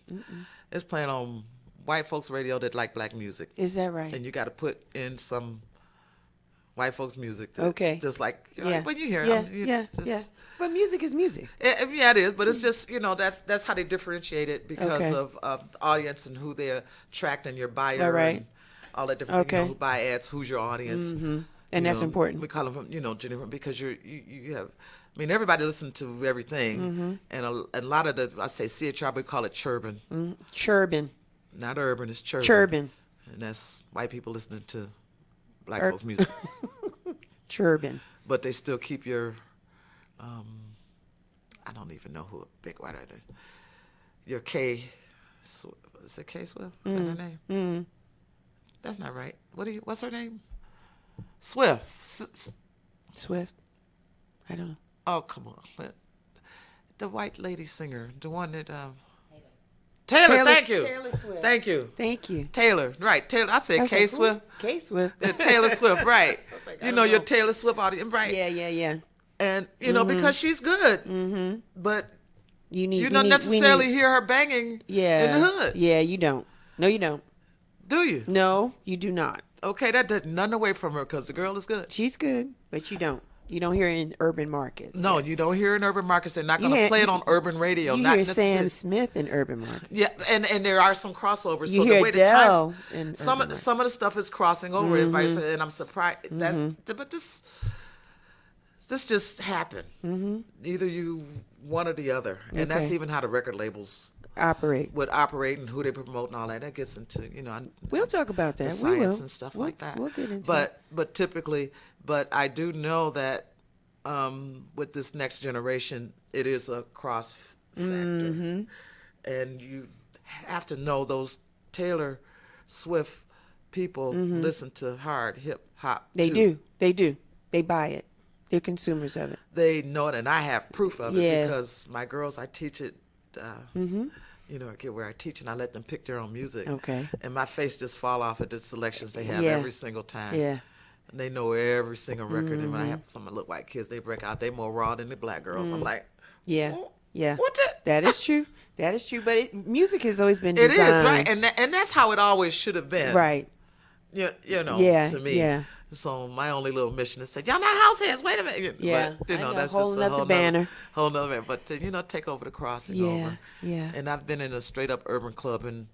It's playing on white folks radio that like black music. Is that right? And you got to put in some white folks music. Okay. Just like, Yeah. when you hear it, Yeah. But music is music. Yeah, it is, but it's just, that's how they differentiate it because Okay. of the audience and who they attract and your buyer All right. and all that different things, Okay. who buy ads, who's your audience. And that's important. We call them from, different because you have, I mean, everybody listens to everything, and a lot of I say CHR, we call it churban. Churban. Not urban, it's churban. Churban. And that's white people listening to black folks music. Churban. But they still keep your, I don't even know who a big white writer is. Your K, is it K Swift? Is that her name? That's not right. What's her name? Swift. Swift. I don't know. Oh, come on. The white lady singer, the one that, Taylor, thank you. Taylor Swift. Thank you. Thank you. Taylor, right. Taylor, I said K Swift. K Swift. Taylor Swift, right. like, You know your Taylor Swift audience, right? Yeah. And, because she's good. But you don't necessarily hear her banging in the hood. Yeah, you don't. No, you don't. Do you? No, you do not. Okay, that does nothing away from her because the girl is good. She's good, but you don't. You don't hear it in urban markets. No, Yes. you don't hear it in urban markets. They're not going to play it on urban radio. You not hear Sam necessarily. Smith in urban markets. Yeah, and there are some crossovers. You so hear the way Adele the in times, some urban of the stuff is crossing over, and vice versa. And I'm surprised. But this just happened. Either you one or the other, and that's Okay. even how the record labels Operate. would operate and who they promote and all that. That gets into We'll talk about the that. science We will. and stuff We'll- like that. We'll get into it. But typically, I do know that with this next generation, it is a cross factor, and you have to know those Taylor Swift people listen to hard hip hop. They too. do. They buy it. They're consumers of it. They know it, and I have proof of Yeah. it because my girls, I teach it. I get where I teach and I let them pick their own music. Okay. And my face just fall off at the selections they have Yeah. every single time. Yeah. And they know every single record. And when I have some little white kids, they break out. They more raw than the black girls. I'm like, Yeah. "Oh, Yeah. what the? That is true. That is true. But music has always been It designed. is, right? And that's how it always should have been. Right. You know, Yeah, to me. yeah. So my only little mission is to say, y'all not house heads. Wait a minute. Yeah, But, I know, that's holding just a up the whole banner. whole nother banner. But to, take over the crossing Yeah, over. yeah. And I've been in a straight up urban club and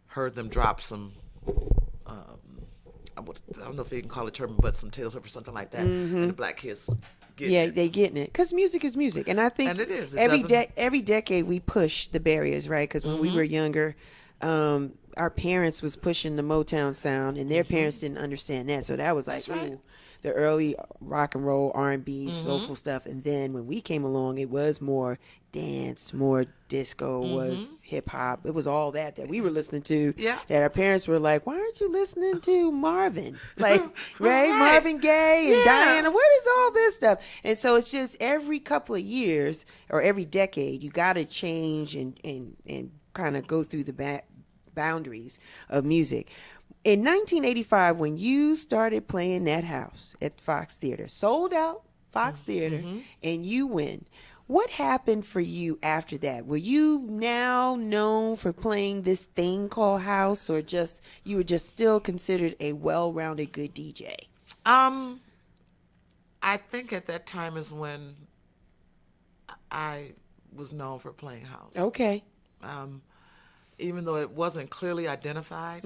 heard them drop some, I don't know if you can call it turban, but some Taylor Swift or something like that. And the black kids get Yeah, it. they getting it because music is music, and I think And it is. It every doesn't- every decade we push the barriers, right? Because when we were younger, our parents was pushing the Motown sound, and their parents didn't understand that, so that was like, That's right. ooh, the early rock and roll, R&B, soulful stuff, and then when we came along, it was more dance, more disco, was hip hop. It was all that we were listening to. Yeah. That our parents were like, why aren't you listening to Marvin? Like, right? Right. Marvin Gaye and Yeah. Diana. What is all this stuff? And so it's just every couple of years or every decade, you got to change and kind of go through the boundaries of music. In 1985, when you started playing that house at Fox Theater, sold out Fox Theater, and you win, what happened for you after that? Were you now known for playing this thing called house, or just you were just still considered a well-rounded good DJ? I think at that time is when I was known for playing house. Okay. Even though it wasn't clearly identified,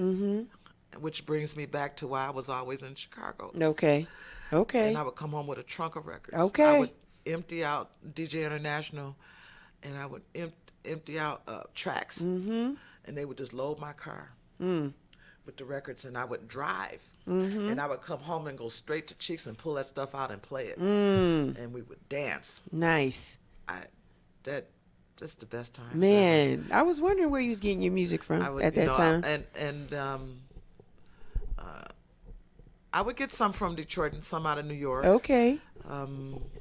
which brings me back to why I was always in Chicago. Okay. Okay. And I would come home with a trunk of records. Okay. I would empty out DJ International, and I would empty out tracks, and they would just load my car with the records, and I would drive, and I would come home and go straight to Cheeks and pull that stuff out and play it, and we would dance. Nice. That's the best time. Man, I was wondering where you was getting your music from at that time. I would get some from Detroit and some out of New York. Okay.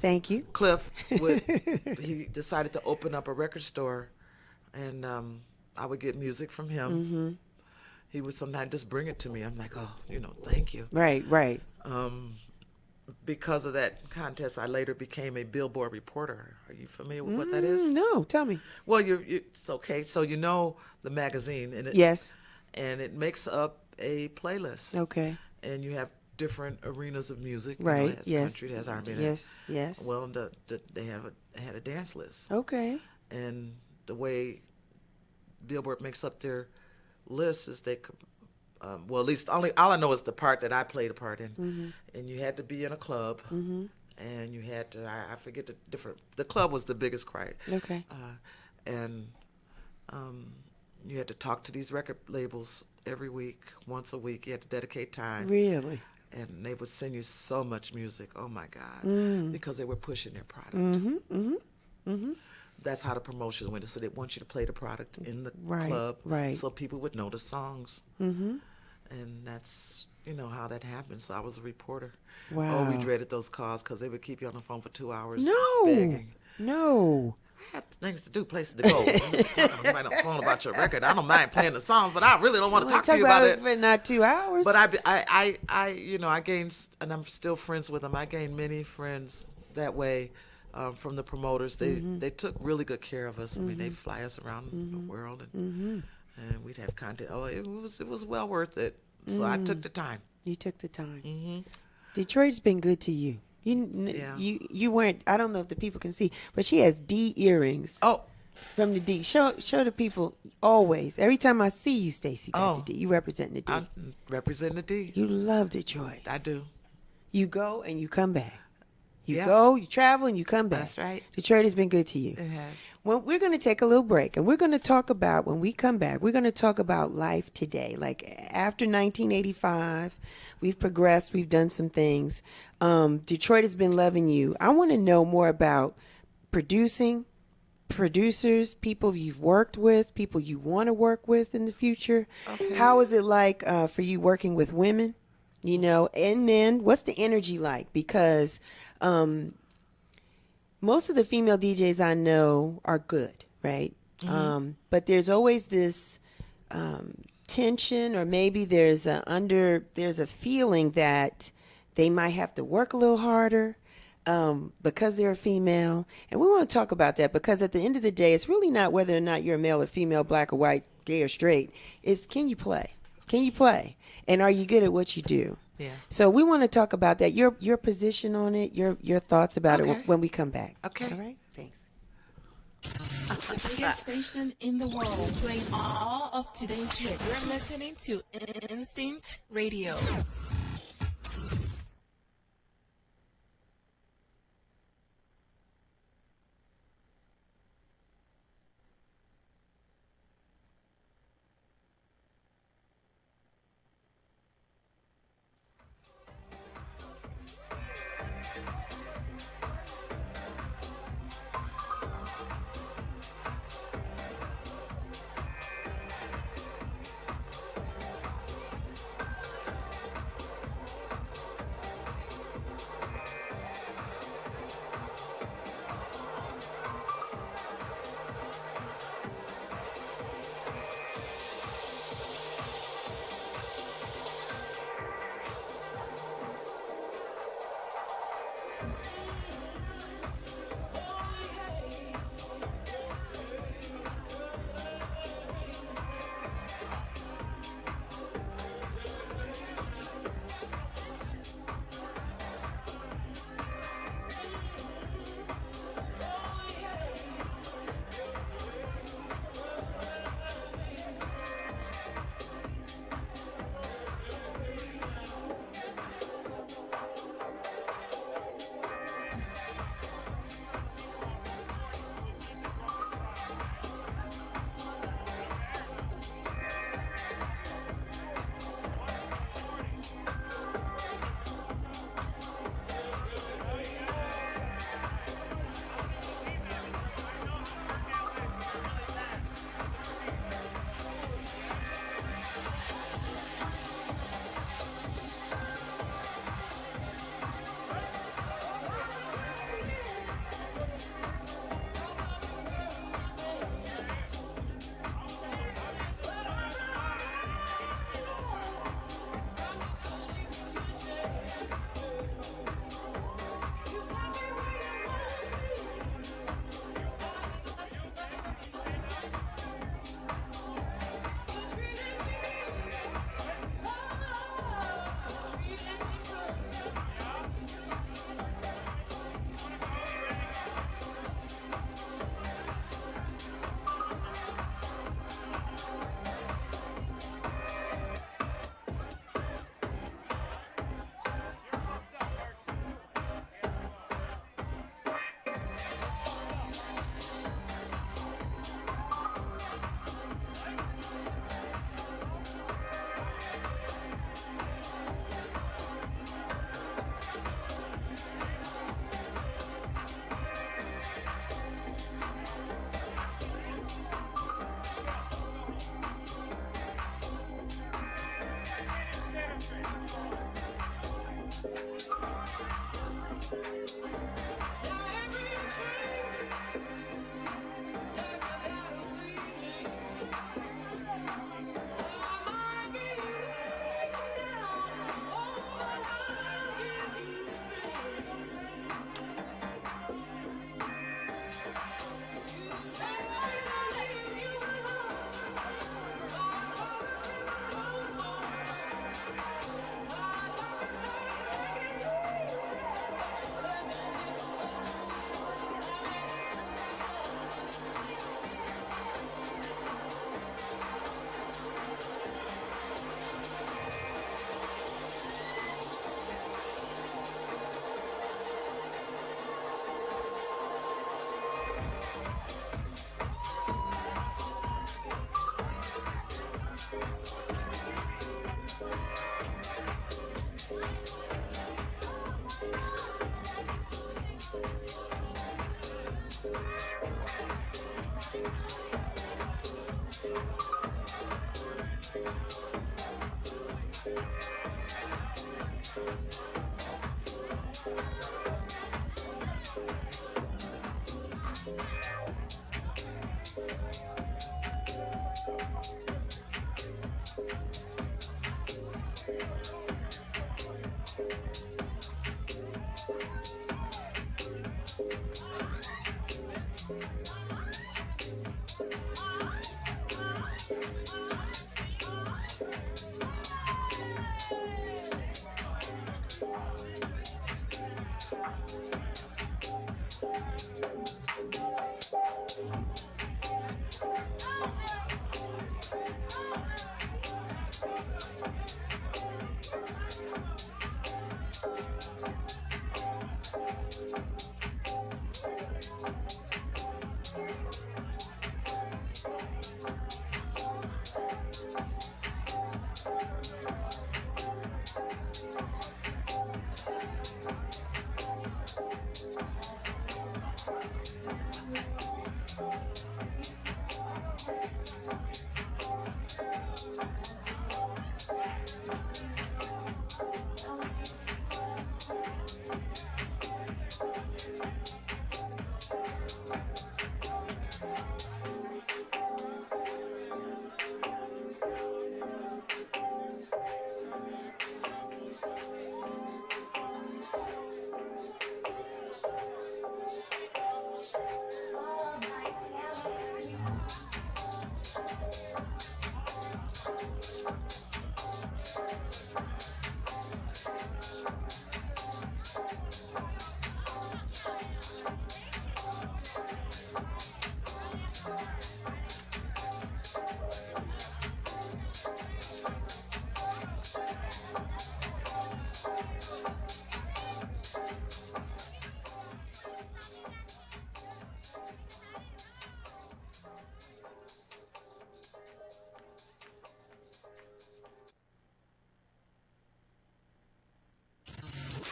Thank you. Cliff he decided to open up a record store, and I would get music from him. He would sometimes just bring it to me. I'm like, oh, thank you. Right. Because of that contest, I later became a Billboard reporter. Are you familiar with what that is? No, tell me. Well, it's okay. So the magazine, and Yes. and it makes up a playlist. Okay. And you have different arenas of music. Right. You know, it has Yes. country, it has R&B. Yes. Yes. Well, they had a dance list. Okay. And the way Billboard makes up their list is well, at least all I know is the part that I played a part in. Mm-hmm. And you had to be in a club. Mm-hmm. And you had to, I forget the club was the biggest crowd. Okay. And you had to talk to these record labels every week, once a week. You had to dedicate time. Really? And they would send you so much music. Oh my God. Because they were pushing their product. Mm-hmm. Mm-hmm. Mm-hmm. That's how the promotion went. So they want you to play the product in the Right, club, right. so people would know the songs. Mm-hmm. And that's how that happened. So I was a reporter. Wow. Oh, we dreaded those calls because they would keep you on the phone for 2 hours. No. Begging. No. I had things to do, places to go. Talking to somebody on the phone about your record. I don't mind playing the songs, but I really don't want to talk to you about it. For not 2 hours. But I gained, and I'm still friends with them. I gained many friends that way. From the promoters, they took really good care of us. I mean, they fly us around the world, and we'd have content. Oh, it was well worth it. So I took the time. You took the time. Detroit's been good to you. You weren't. I don't know if the people can see, but she has D earrings. Oh, from the D. Show the people always. Every time I see you, Stacey, got the D. You represent the D. I represent the D. You love Detroit. I do. You go and you come back. You Yeah. go, you travel, and you come back. That's right. Detroit has been good to you. It has. Well, we're going to take a little break, and we're going to talk about, when we come back, we're going to talk about life today. Like after 1985, we've progressed, we've done some things. Detroit has been loving you. I want to know more about producers, people you've worked with, people you want to work with in the future. Okay. How is it like for you working with women, and men? What's the energy like? Because most of the female DJs I know are good, right? But there's always this tension, or maybe there's a feeling that they might have to work a little harder because they're a female. And we want to talk about that, because at the end of the day, it's really not whether or not you're a male or female, black or white, gay or straight. It's can you play? Can you play? And are you good at what you do? Yeah. So we want to talk about that. Your position on it, your thoughts about it when we come back. Okay. All right. Thanks. The biggest station in the world, playing all of today's hits. You're listening to Instinct Radio.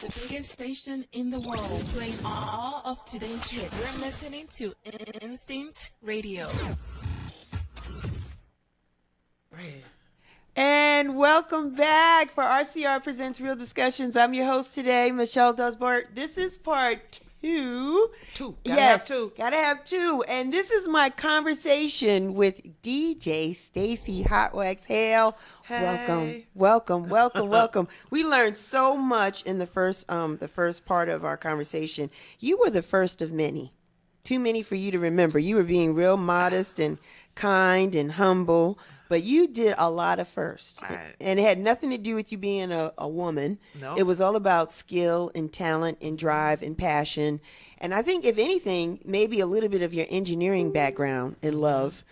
The biggest station in the world, playing all of today's hits. You're listening to Instinct Radio. Right. And welcome back for RCR Presents Real Discussions. I'm your host today, Michelle Dusbart. This is part two. Gotta have two. Gotta have two. And this is my conversation with DJ Stacey Hotwaxx Hale. Hey. Welcome. We learned so much in the first part of our conversation. You were the first of many. Too many for you to remember. You were being real modest and kind and humble. But you did a lot of first. Right. And it had nothing to do with you being a woman. No. It was all about skill and talent and drive and passion. And I think, if anything, maybe a little bit of your engineering background and love,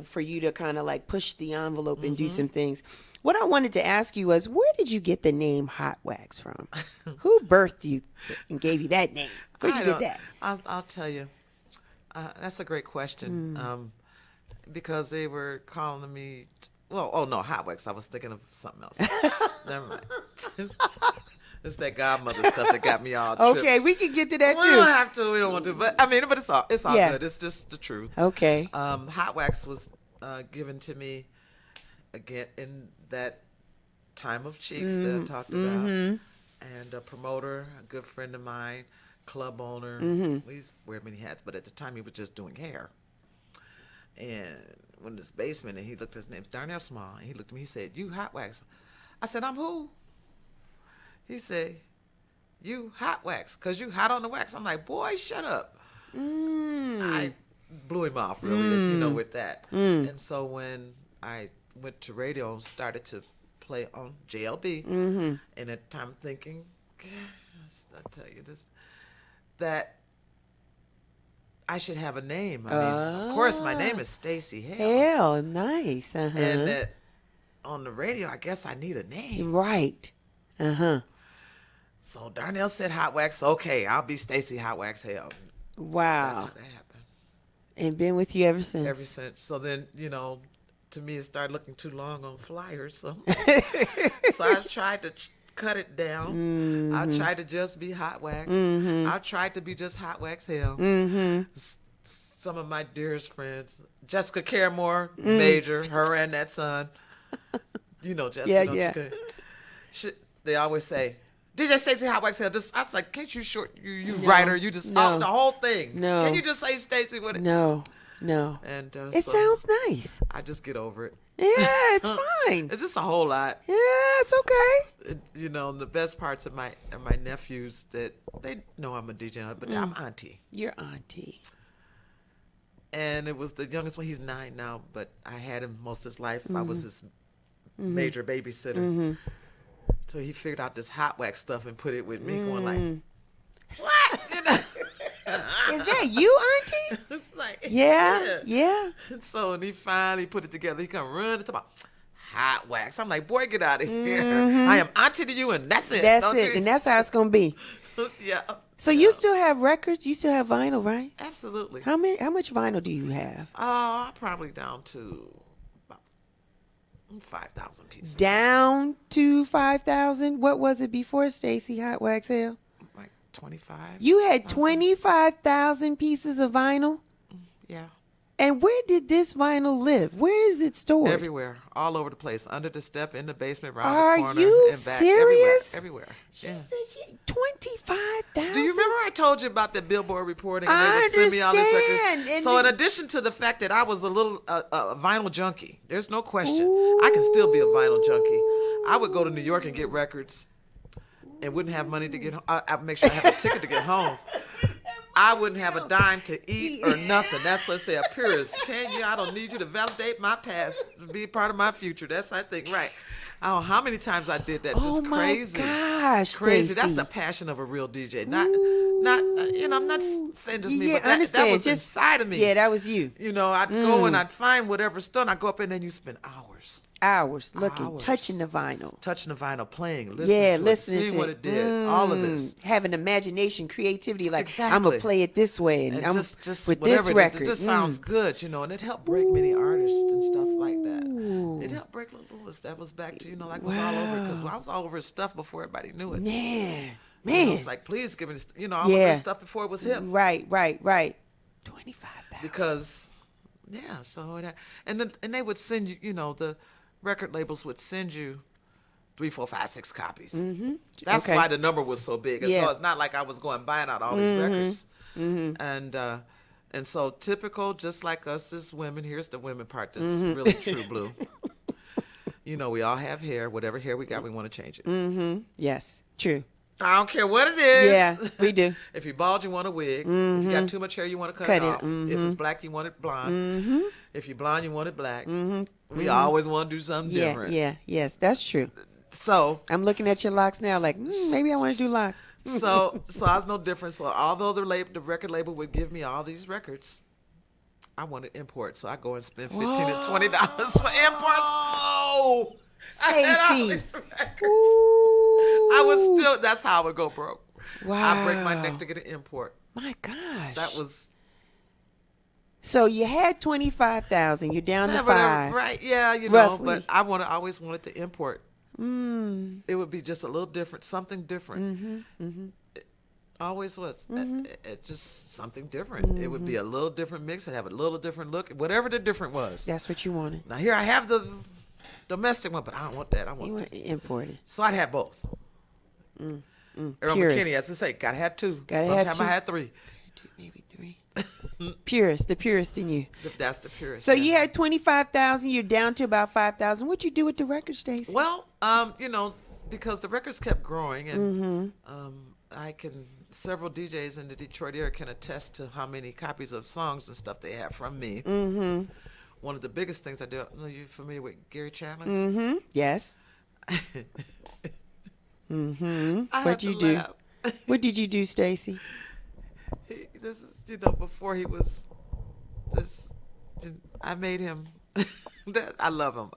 for you to kind of like push the envelope and do some things. What I wanted to ask you was, where did you get the name Hotwaxx from? Who birthed you and gave you that name? Where'd you get that? I'll tell you. That's a great question. Because they were calling me, Hotwaxx. I was thinking of something else. Never mind. It's that godmother stuff that got me all tripped. Okay, we can get to that We too. don't have to. We don't want to. But it's all Yeah. good. It's just the truth. Okay. Hotwaxx was given to me again in that time of Cheeks that I talked about, and a promoter, a good friend of mine, club owner. He's wear many hats, but at the time he was just doing hair. And went in his basement, and he looked. His name's Darnell Small. And he looked at me. He said, "You Hotwaxx." I said, "I'm who?" He said, "You Hotwaxx, 'cause you hot on the wax." I'm like, "Boy, shut up." I blew him off really, with that. And so when I went to radio and started to play on JLB, and at the time thinking, I'll tell you this, that I should have a name. I mean, of course, my name is Stacey Hale. Hale, nice. And that on the radio, I guess I need a name. Right. So Darnell said Hotwaxx. Okay, I'll be Stacey Hotwaxx Hale. Wow. That's how that happened. And been with you ever since. Ever since. So then, to me, it started looking too long on flyers. So, so I tried to cut it down. I tried to just be Hotwaxx. I tried to be just Hotwaxx Hale. Some of my dearest friends, Jessica Caramore, Major, her and that son. Jessica. Yeah. They always say, DJ Stacey Hotwaxx Hale. I was like, can't you you writer? You just the whole thing. No. Can you just say Stacey with it? No. And It sounds nice. I just get over it. Yeah, it's fine. It's just a whole lot. Yeah, it's okay. The best parts of my nephews, that they know I'm a DJ, but I'm auntie. Your auntie. And it was the youngest one. He's 9 now, but I had him most of his life. I was his major babysitter. So he figured out this Hotwaxx stuff and put it with me, going like, what? Is that you, auntie? It's like, Yeah. And so when he finally put it together, he come running to about Hotwaxx. I'm like, boy, get out of here. I am auntie to you, and that's it. That's it. And that's how it's going to be. Yeah. So you still have records? You still have vinyl, right? Absolutely. How much vinyl do you have? Oh, I'm probably down to about 5,000 pieces. Down to 5,000? What was it before Stacey Hotwaxx Hale? Like 25. You had 25,000 pieces of vinyl? Yeah. And where did this vinyl live? Where is it stored? Everywhere. All over the place. Under the step, in the basement, around Are the corner. you and back. serious? Everywhere. She Yeah. said she 25,000? Do you remember I told you about the Billboard reporting? And I they would send me all these understand. records? And So in then- addition to the fact that I was a little vinyl junkie, there's no question. I can still be a vinyl junkie. I would go to New York and get records and wouldn't have money to get home. I'd make sure I have a ticket to get home. I wouldn't have a dime to eat or nothing. That's, let's say, a purist. Can you? I don't need you to validate my past to be a part of my future. That's, I think, right. I don't know how many times I did that. Just crazy. Oh my gosh, Crazy. That's Stacey. the passion of a real DJ. Not, I'm not saying just me, Yeah, but that understand. was Just- inside of me. Yeah, that was you. I'd go and I'd find whatever stuff. I'd go up and then you spend hours Hours looking, Hours. touching the vinyl. touching the vinyl, playing, listening to Listening it, seeing to what it did, all of this. Having imagination, creativity, like I'm Exactly. gonna play it this way, and And I'm just with whatever this it is, record. it just sounds good, and it helped break many artists and stuff like that. It helped break Lil Louis. That was back to, like, it was all over, because I was all over his stuff before everybody knew it. Yeah, Man. I was like, please give me this. You know, I want this stuff before it was hip. Right. 25,000. Because, yeah, so, and they would send you, you know, the record labels would send you 3, 4, 5, 6 copies. Mm-hmm. That's why the number was so big. And so it's not like I was going buying out all these records. Mm-hmm. And so typical, just like us as women, here's the women part that's really true blue. You know, we all have hair. Whatever hair we got, we want to change it. Mm-hmm. Yes, true. I don't care what it is. Yeah, we do. If you're bald, you want a wig. If you got too much hair, you want to cut it off. If it's black, you want it blonde. If you're blonde, you want it black. We always want to do something different. Yes, that's true. So I'm looking at your locks now, like maybe I want to do locks. So I was no different. So although the record label would give me all these records, I wanted import. So I go and spend $15 and $20 for imports. Oh, Stacey. I was still. That's how I would go broke. Wow. I break my neck to get an import. My gosh. That was. So you had 25,000. You're down to 5. Right? Yeah, you Roughly. know. But I always wanted to import. It would be just a little different, something different. It always was. It just something different. It would be a little different mix and have a little different look, whatever the different was. That's what you wanted. Now here I have the domestic one, but I don't want that. I want You want imported. So I'd have both. Earl Purist. McKinney, as I say, gotta have 2. Gotta have Sometimes 2. I had 3. 2, maybe 3. Purist, the purist in you. That's the purist. So you had 25,000. You're down to about 5,000. What'd you do with the record, Stacey? Well, you know, because the records kept growing, and several DJs in the Detroit area can attest to how many copies of songs and stuff they have from me. One of the biggest things I did. Are you familiar with Gary Chandler? Yes. What'd you do? What did you do, Stacey? This is, you know, before he was just, I made him, I love him.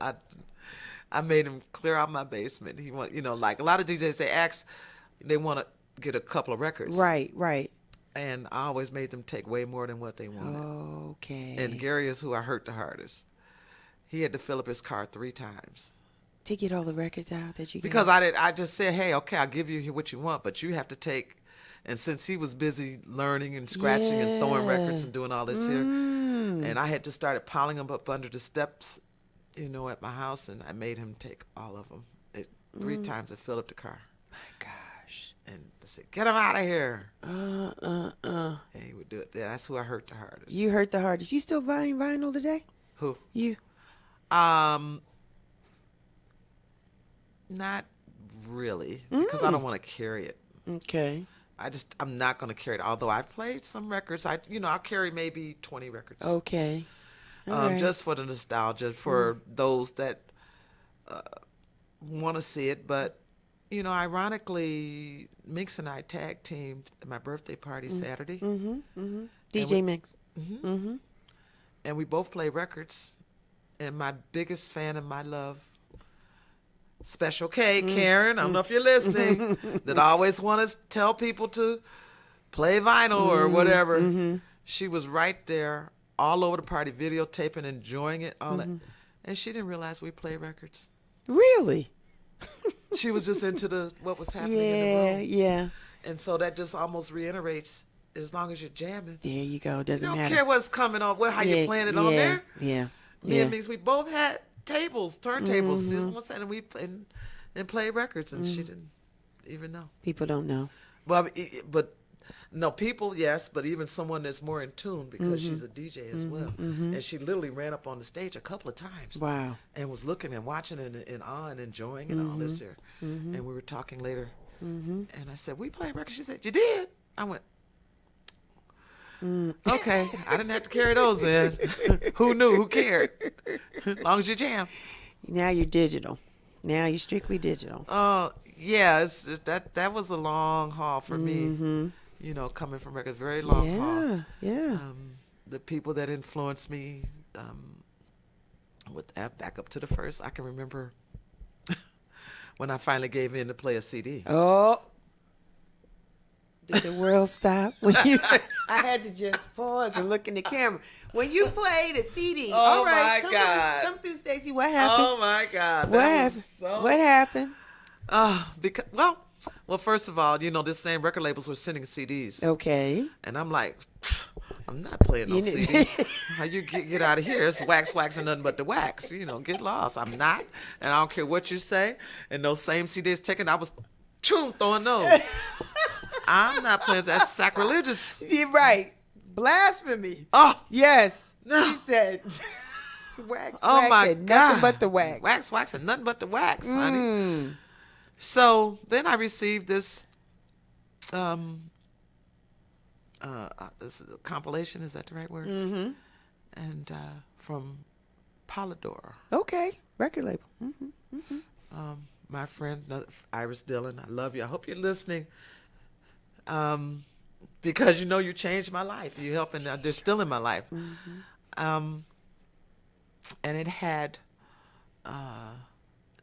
I made him clear out my basement. He want, you know, like a lot of DJs, they want to get a couple of records. Right. And I always made them take way more than what they wanted. Okay. And Gary is who I hurt the hardest. He had to fill up his car 3 times. To get all the records out that you got? Because I just said, hey, okay, I'll give you what you want, but you have to take. And since he was busy learning and scratching and throwing records and doing all this here, and I had to start piling them up under the steps, you know, at my house, and I made him take all of them. 3 times. It filled up the car. My gosh. And I said, get him out of here. And he would do it. Yeah, that's who I hurt the hardest. You hurt the hardest. You still buying vinyl today? Who? You. Not really, because I don't want to carry it. Okay. I'm not going to carry it. Although I played some records, I'll carry maybe 20 records. Okay. All right. Just for the nostalgia, for those that want to see it. But, you know, ironically, Minx and I tag teamed at my birthday party Saturday. DJ Minx. And we both play records. And my biggest fan of my love, Special K, Karen, I don't know if you're listening, that always want to tell people to play vinyl or whatever. She was right there all over the party, videotaping, enjoying it, all that. And she didn't realize we played records. Really? She was just into what was happening in the room. Yeah. And so that just almost reiterates, as long as you're jamming. There you go. Doesn't You don't matter. care what's coming on, how you're playing it on there. Yeah. Me and Minx, we both had turntables, Susan was saying, and we played records, and she didn't even know. People don't know. Well, but no, people, yes, but even someone that's more in tune, because she's a DJ as well, and she literally ran up on the stage a couple of times. Wow. And was looking and watching and awe and enjoying and all this here. And we were talking later, and I said, we played records. She said, you did? I went, okay, I didn't have to carry those in. Who knew? Who cared? As long as you jam. Now you're digital. Now you're strictly digital. Yeah, that was a long haul for me. You know, coming from records, very long haul. Yeah. The people that influenced me, with that back up to the first, I can remember when I finally gave in to play a CD. Oh. Did the world stop? I had to just pause and look in the camera. When you played a CD. Oh, all right, my God. Come through, Stacey. What happened? Oh, my God. What happened? What happened? Because, well, Well, first of all, this same record labels were sending CDs. Okay. And I'm like, I'm not playing no CD. How you get out of here? It's wax, and nothing but the wax. Get lost. I'm not. And I don't care what you say. And those same CDs taken, I was throwing those. I'm not playing. That's sacrilegious. You're right. Blasphemy. Oh. Yes. No. He said, wax, oh wax, my and God. nothing but the wax. Wax, and nothing but the wax, honey. So then I received this, this compilation, is that the right word? Mm-hmm. And from Polydor. Okay. Record label. Mm-hmm. Mm-hmm. My friend, Iris Dillon, I love you. I hope you're listening. Because you changed my life. You helping, they're still in my life. Mm-hmm. And it had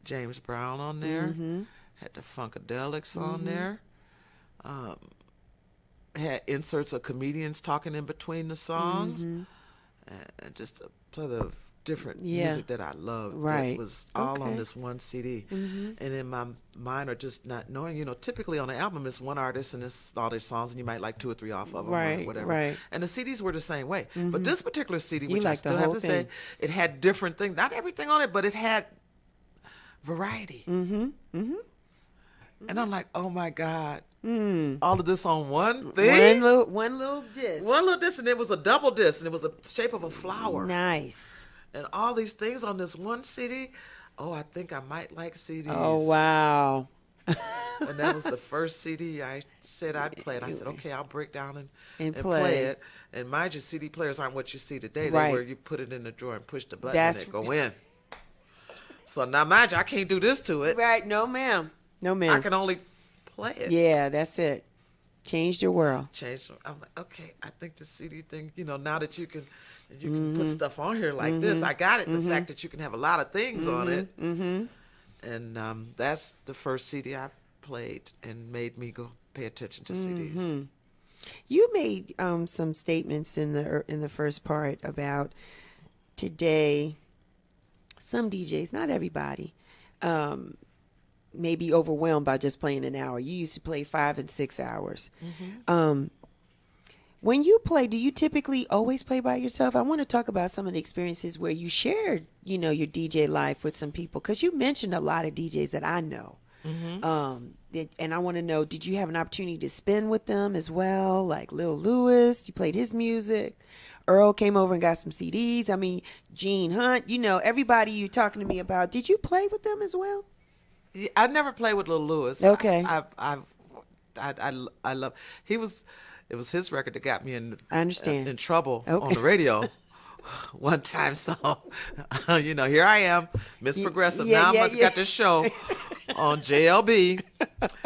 James Brown on there. Mm-hmm. Had the Funkadelics on there. Had inserts of comedians talking in between the songs. And just a plethora of different music that I loved. Right. That was all on this one CD. Mm-hmm. And in my mind, or just not knowing, typically on an album, it's one artist and it's all their songs, and you might like 2 or 3 off of them or whatever. Right. And the CDs were the same way. Mm-hmm. But this particular CD, which I still have to say, it had different things. Not everything on it, but it had variety. Mm-hmm. Mm-hmm. And I'm like, oh my God, all of this on one thing? One little disc. One little disc, and it was a double disc, and it was the shape of a flower. Nice. And all these things on this one CD. Oh, I think I might like CDs. Oh, wow. And that was the first CD I said I'd play. And I said, okay, I'll break down and play it. And mind you, CD players aren't what you see today. They were you put it in the drawer and push the button and it go in. So now, mind you, I can't do this to it. Right. No, ma'am. No, ma'am. I can only play it. Yeah, that's it. Changed your world. I'm like, okay, I think the CD thing, now that you can put stuff on here like this, I got it. The fact that you can have a lot of things on it. Mm-hmm. And that's the first CD I played and made me go pay attention to CDs. You made some statements in the first part about today, some DJs, not everybody, may be overwhelmed by just playing an hour. You used to play 5 and 6 hours. Mm-hmm. When you play, do you typically always play by yourself? I want to talk about some of the experiences where you shared, your DJ life with some people, because you mentioned a lot of DJs that I know. Mm-hmm. And I want to know, did you have an opportunity to spin with them as well? Like Lil Lewis, you played his music. Earl came over and got some CDs. I mean, Gene Hunt, everybody you're talking to me about. Did you play with them as well? Yeah, I never played with Lil Lewis. Okay. I love. It was his record that got me in trouble on Okay. the radio one time. So, here I am, Miss Progressive. Now I'm got this show on JLB,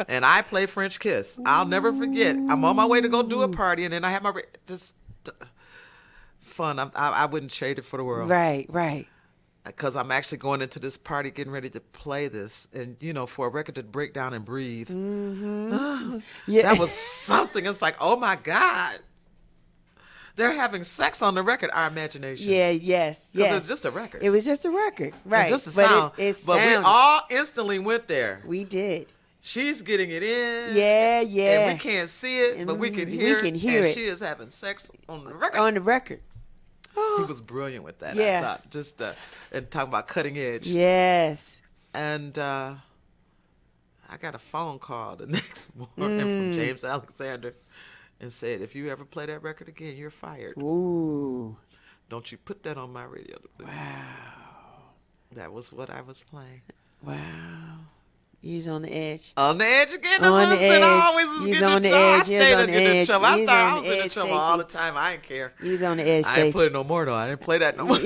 and I play French Kiss. I'll never forget. I'm on my way to go do a party, and then I have my just fun. I wouldn't trade it for the world. Right. Because I'm actually going into this party getting ready to play this. And, for a record to break down and breathe. Mm-hmm. That was something. It's like, oh, my God. They're having sex on the record, our imaginations. Yes. Because it was just a record. It was just a record. Right. And just a sound. But we all instantly went there. We did. She's getting it in. Yeah. And we can't see it, but we can hear it. And she is having sex on the record. On the record. He was brilliant with that. I thought, just and talking about cutting edge. Yes. And I got a phone call the next morning from James Alexander, and said, "If you ever play that record again, you're fired. Ooh. Don't you put that on my radio." Wow. That was what I was playing. Wow. He's on the edge. On the edge again. That's on what the I said. edge. I always was He's getting on the in trouble. edge. I stayed on getting in trouble. I thought I was in edge, trouble Stacey. all the time. I didn't care. He's on the edge, I Stacey. didn't play it no more, though. I didn't play that no more.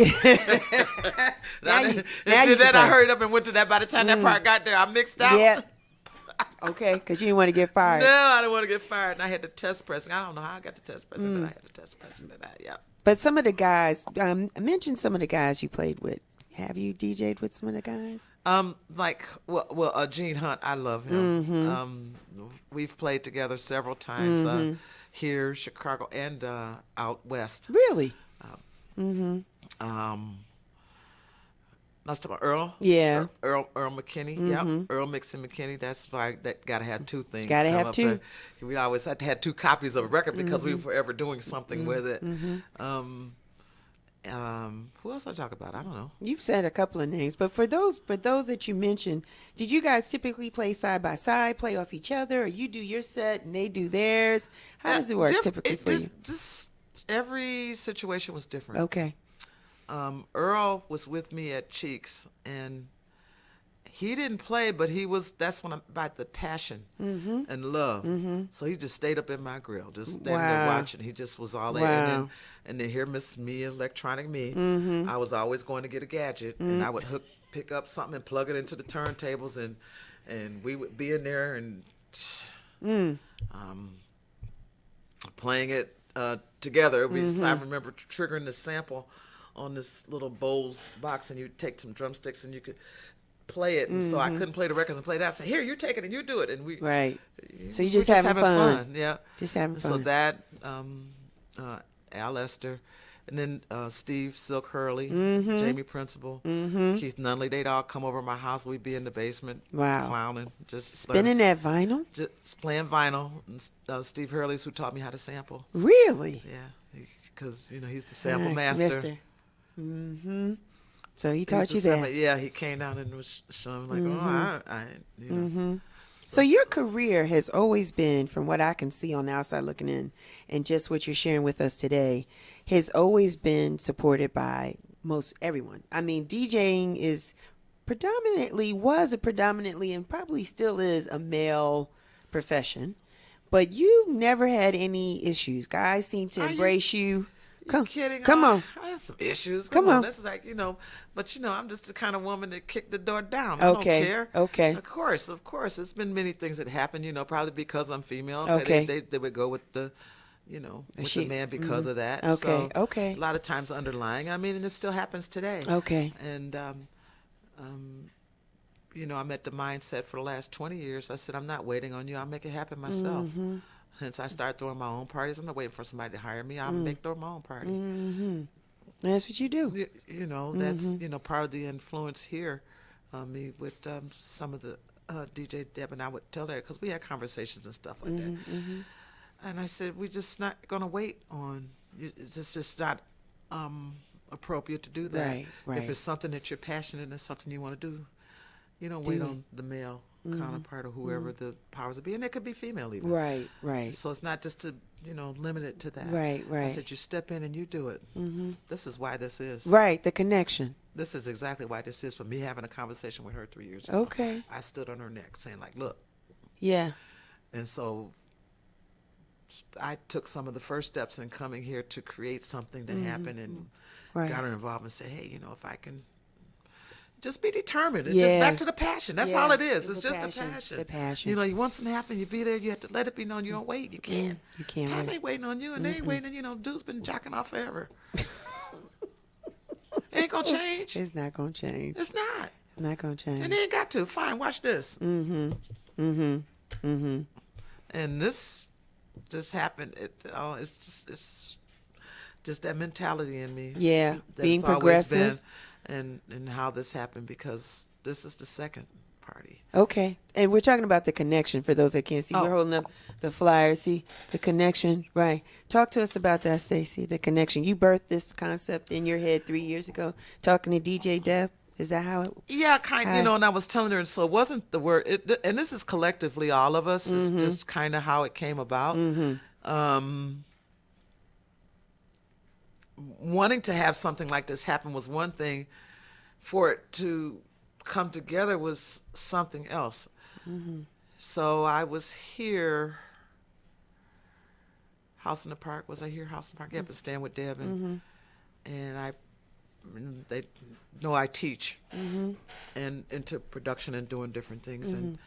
now I hurried up and went to that. By the time that part got there, I mixed out. Yeah. Okay, because you didn't want to get fired. No, I didn't want to get fired. And I had the test pressing. I don't know how I got the test pressing, but I had the test pressing. But some of the guys, I mentioned some of the guys you played with. Have you DJ'd with some of the guys? Gene Hunt, I love him. Mm-hmm. We've played together several times here, Chicago, and out west. Really? I was talking about Earl. Yeah. Earl McKinney. Yep. Earl Mixon McKinney. That's why that got to have two things. Gotta come have up two. We always had to have two copies of a record because we were forever doing something with it. Who else I talk about? I don't know. You've said a couple of names, but for those that you mentioned, did you guys typically play side by side, play off each other, or you do your set and they do theirs? How does it work typically for you? Just every situation was different. Okay. Earl was with me at Cheeks, and he didn't play, but that's when I'm about the passion and love. So he just stayed up in my grill, just standing there watching. He just was all there. And then here, Miss Me, Electronic Me, I was always going to get a gadget, and I would pick up something and plug it into the turntables, and we would be in there and playing it together. I remember triggering the sample on this little Bowls box, and you take some drumsticks and you could play it. And so I couldn't play the records and play that. I said, here, you take it and you do it. And we So you just having fun. Yeah, just having fun. So that Al Esther, and then Steve Silk Hurley, Jamie Principal, Keith Nunley, they'd all come over to my house. We'd be in the basement clowning, just spinning that vinyl, just playing vinyl. And, Steve Hurley's who taught me how to sample. Really? Yeah, because he's the sample master. So he taught you that. Yeah, he came down and was showing like, So your career has always been, from what I can see on the outside looking in, and just what you're sharing with us today, has always been supported by most everyone. I mean, DJing was a predominantly, and probably still is, a male profession. But you never had any issues. Guys seem to embrace you. Come on. I have some issues. Come on. That's like, but I'm just the kind of woman that kicked the door down. Okay. I don't care. Okay. Of course. It's been many things that happen, probably because I'm female. Okay. They would go with the, with the man because of that. Okay. So Okay. A lot of times underlying. I mean, and it still happens today. Okay. And, I'm at the mindset for the last 20 years. I said, I'm not waiting on you. I'll make it happen myself. Since I started throwing my own parties, I'm not waiting for somebody to hire me. I'll throw my own party. That's what you do. That's part of the influence here on me with some of the DJ Deb, and I would tell her, because we had conversations and stuff like that. And I said, we're just not going to wait on you. It's just not appropriate to do that. Right. If it's something that you're passionate and it's something you want to do, you don't wait on the male counterpart or whoever the powers that be, and it could be female even. Right. So it's not just to limit it to that. Right. I said, you step in and you do it. This is why this is. Right, the connection. This is exactly why this is. For me having a conversation with her 3 years ago. Okay. I stood on her neck saying like, look. Yeah. And so I took some of the first steps in coming here to create something to happen, and got her involved and said, hey, if I can just be determined. It's just back to the passion. That's all it is. It's just a passion. The passion. You want something to happen, you be there. You have to let it be known. You don't wait. You can't. You can't Time wait. ain't waiting on you, and they ain't waiting. Dude's been jacking off forever. Ain't gonna change. It's not gonna change. It's not. It's not gonna change. And they ain't got to. Fine, watch this. And this just happened. It's just that mentality in me. Yeah, that's being always progressive. been, and how this happened, because this is the second party. Okay. And we're talking about the connection for those that can't see. We're holding up the flyer. See the connection, right? Talk to us about that, Stacey. The connection. You birthed this concept in your head 3 years ago, talking to DJ Deb. Is that how it? Yeah, kind of. And I was telling her, and so it wasn't the word. And this is collectively all of us. It's just kind of how it came about. Wanting to have something like this happen was one thing. For it to come together was something else. So I was here. House in the Park. Was I here? House in the Park. Yeah, but staying with Deb, and they know I teach and into production and doing different things, and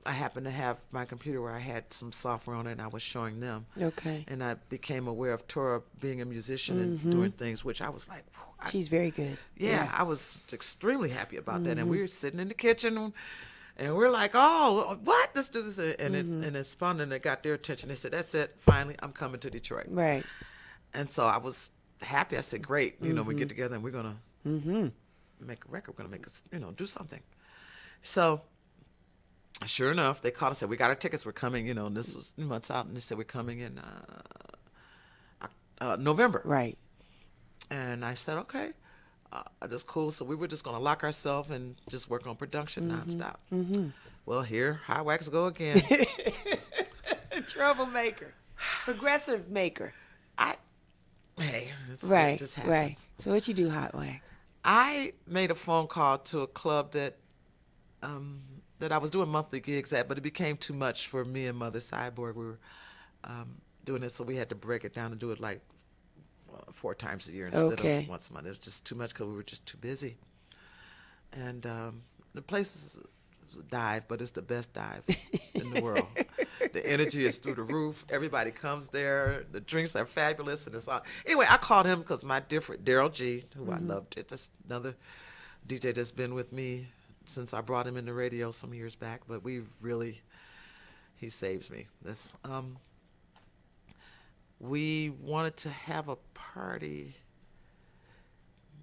I happened to have my computer where I had some software on it, and I was showing them. Okay. And I became aware of Tora being a musician and doing things, which I was like, she's very good. Yeah, I was extremely happy about that. And we were sitting in the kitchen, and we're like, oh, what? Let's do this. And it spun, and it got their attention. They said, that's it. Finally, I'm coming to Detroit. Right. And so I was happy. I said, great. You know, we get together and we're going to make a record. We're going to make us, do something. So sure enough, they called and said, we got our tickets. We're coming, and this was months out. And they said, we're coming in November. Right. And I said, okay, that's cool. So we were just going to lock ourselves and just work on production nonstop. Well, here Hotwaxx go again. Troublemaker. Progressive maker. It Right, just happens. right. So what you do, Hotwaxx? I made a phone call to a club that I was doing monthly gigs at, but it became too much for me and Mother Cyborg. We were doing it, so we had to break it down and do it like 4 times a year instead of once a month. It was just too much because we were just too busy. And the place is a dive, but it's the best dive in the world. The energy is through the roof. Everybody comes there. The drinks are fabulous, and it's all. Anyway, I called him because my Daryl G, who I loved, that's another DJ that's been with me since I brought him in the radio some years back. But he saves me. We wanted to have a party.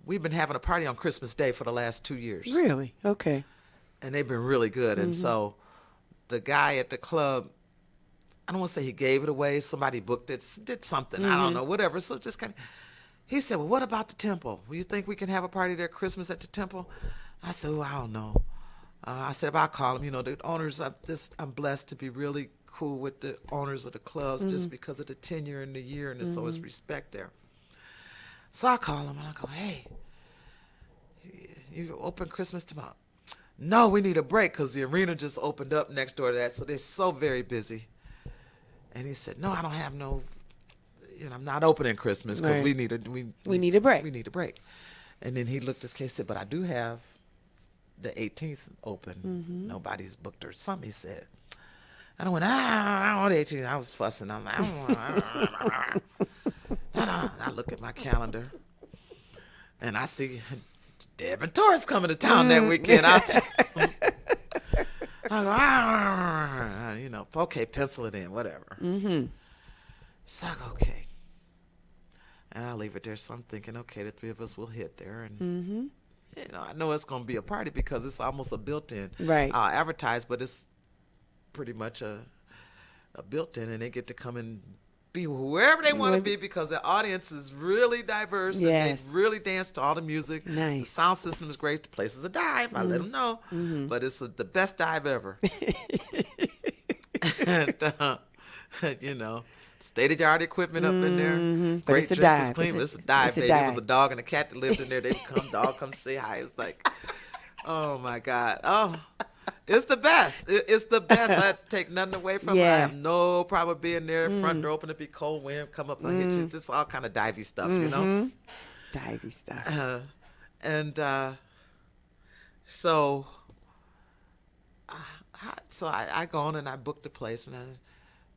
We've been having a party on Christmas Day for the last 2 years. Really? Okay. And they've been really good. And so the guy at the club, I don't want to say he gave it away. Somebody booked it, did something. I don't know, whatever. So just kind of, he said, well, what about the temple? Well, you think we can have a party there Christmas at the temple? I said, well, I don't know. I said, if I call them, the owners, I'm blessed to be really cool with the owners of the clubs just because of the tenure in the year, and there's always respect there. So I call them and I go, hey, you open Christmas tomorrow? No, we need a break because the arena just opened up next door to that, so they're so very busy. And he said, no, I don't have no, I'm not opening Christmas because we need a break. We need a break. And then he looked at his case and said, but I do have the 18th open. Nobody's booked or something, he said. And I went, I don't want the 18th. I was fussing. I'm like, I don't want. I look at my calendar and I see Deb and Taurus coming to town that weekend. I go, okay, pencil it in, whatever. So I go, okay. And I leave it there. So I'm thinking, okay, the 3 of us will hit there. And, I know it's going to be a party because it's almost a built-in. Right. I'll advertise, but it's pretty much a built-in, and they get to come and be whoever they want to be because the audience is really diverse and they really dance to all the music. Nice. The sound system is great. The place is a dive. I let them know. But it's the best dive ever. And, state-of-the-art equipment up in there. Great it's a drinks. dive. It's clean. It's a dive, baby. It was a dog and a cat that lived in there. They would come say hi. It's like, oh, my God. Oh, it's the best. It's the best. I take nothing away from it. I have no problem being there. Front door open, it be cold wind, come up and hit you. Just all kind of divey stuff, Divey stuff. So I go on and I book the place, and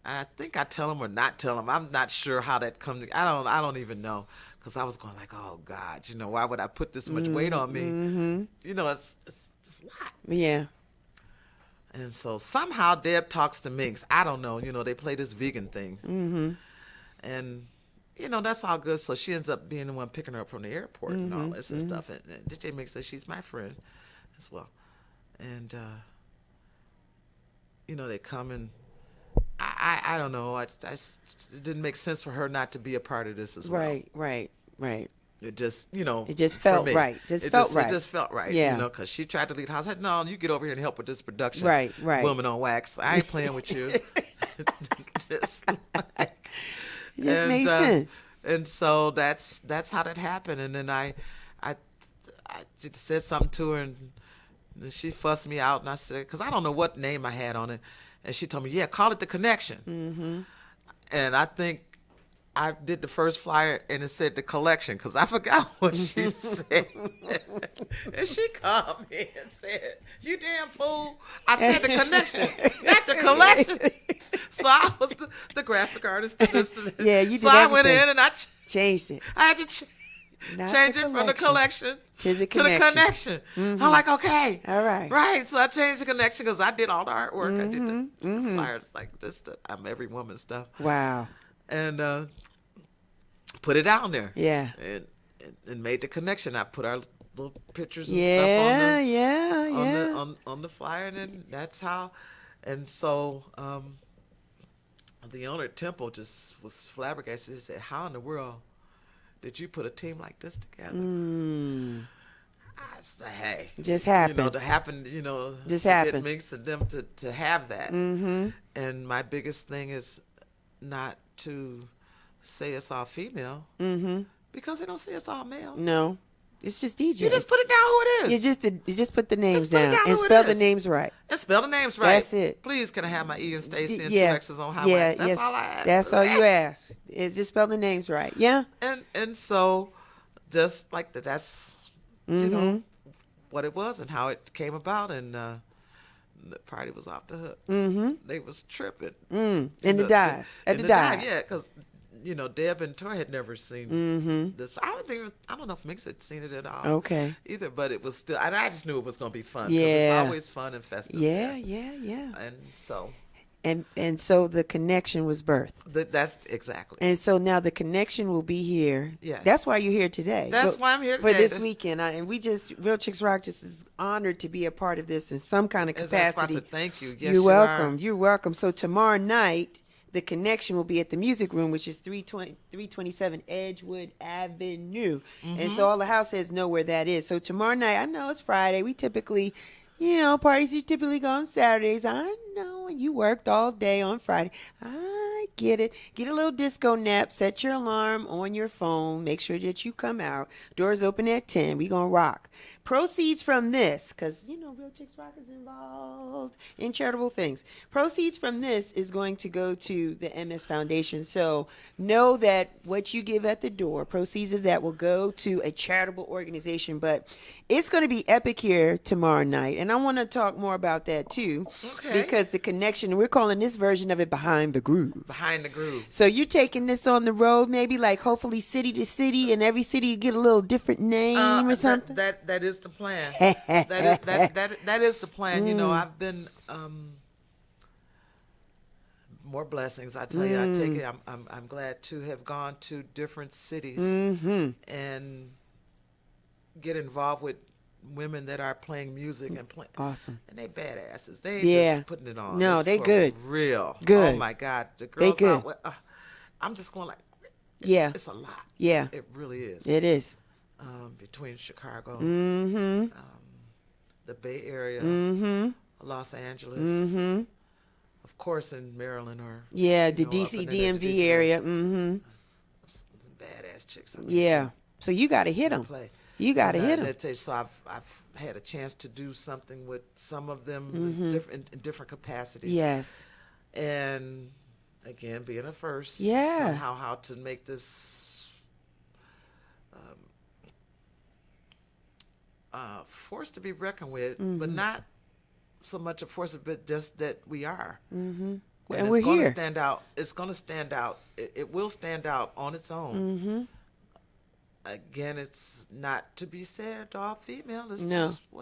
I think I tell them or not tell them. I'm not sure how that comes. I don't even know, because I was going like, oh God, why would I put this much weight on me? It's a lot. Yeah. And so somehow Deb talks to Minx. I don't know. They play this vegan thing. And, that's all good. So she ends up being the one picking her up from the airport and all this and stuff. And DJ Minx says she's my friend as well. And, they come and I don't know. It didn't make sense for her not to be a part of this as well. Right. It just, it just felt right. It just felt right. Yeah. Because she tried to lead the house. I said, no, you get over here and help with this production. Right. Woman on wax. I ain't playing with you. It just made sense. And so that's how that happened. And then I just said something to her, and she fussed me out. And I said, because I don't know what name I had on it. And she told me, yeah, call it The Connection. And I think I did the first flyer and it said The Collection, because I forgot what she said. And she called me and said, you damn fool. I said The Connection, not The Collection. So I was the graphic artist to this. Yeah, you did So I went in and I changed it. I had to change it from The Collection to The Connection. I'm like, okay. All right. Right. So I changed The Connection because I did all the artwork. I did the flyers like this. I'm every woman stuff. Wow. And put it down there. Yeah. And made the connection. I put our little pictures and stuff on the flyer, and then that's how. And so the owner at Temple just was flabbergasted. He said, "How in the world did you put a team like this together?" I said, "Hey, just happened. To happen. Just to happened. Get Minx and them to have that." And my biggest thing is not to say it's all female, because they don't say it's all male. No, it's just DJs. You just put it down who it is. You just put the names down down and who it spell the is. names right. And spell the names right. That's it. Please, can I have my E and Stacey and Yeah. 2 X's on Hotwaxx? That's all I ask. That's all you ask. Is just spell the names right. Yeah. And so, just like that's what it was and how it came about, and the party was off the hook. They was tripping. In the dive. At the dive. Yeah, because Deb and Tor had never seen this. I don't know if Mix had seen it at all. Okay. Either, but it was still, and I just knew it was going to be fun. Yeah. It's always fun and festive. Yeah. And so. And so the connection was birthed. That's exactly. And so now the connection will be here. Yes. That's why you're here today. That's why I'm here today. For this weekend. And Real Chicks Rock just is honored to be a part of this in some kind of capacity. Thank you. Yes, You're welcome. You're welcome. So tomorrow night, the connection will be at the Music Room, which is 327 Edgewood Avenue. And so all the house heads know where that is. So tomorrow night, I know it's Friday. We typically, parties you typically go on Saturdays. I know, and you worked all day on Friday. I get it. Get a little disco nap. Set your alarm on your phone. Make sure that you come out. Doors open at 10. We gonna rock. Proceeds from this, because, Real Chicks Rock is involved in charitable things. Proceeds from this is going to go to the MS Foundation. So know that what you give at the door, proceeds of that will go to a charitable organization. But it's going to be epic here tomorrow night. And I want to talk more about that, too. Okay. Because the connection, we're calling this version of it Behind the Groove. Behind the Groove. So you're taking this on the road, maybe like hopefully city to city, and every city you get a little different name or something? That is the plan. that is the plan. I've been more blessings. I tell you, I take it. I'm glad to have gone to different cities and get involved with women that are playing music and playing. Awesome. And they badasses. They just putting it on. No, It's they for good. Real. Good. Oh my God, the girls good. out. I'm just going like. Yeah. It's a lot. Yeah. It really is. It is. Between Chicago, Mm-hmm. the Bay Area, Los Angeles, of course in Maryland or The up DC in the DMV DC area. Some badass chicks. Yeah. So you got to hit them. Play. You got to hit them. So I've had a chance to do something with some of them in different capacities. Yes. And again, being a first, Yeah. somehow how to make this force to be reckoned with, but not so much a force, but just that we are. And we're it's going here. to stand out. It's going to stand out. It will stand out on its own. Again, it's not to be said all female. It's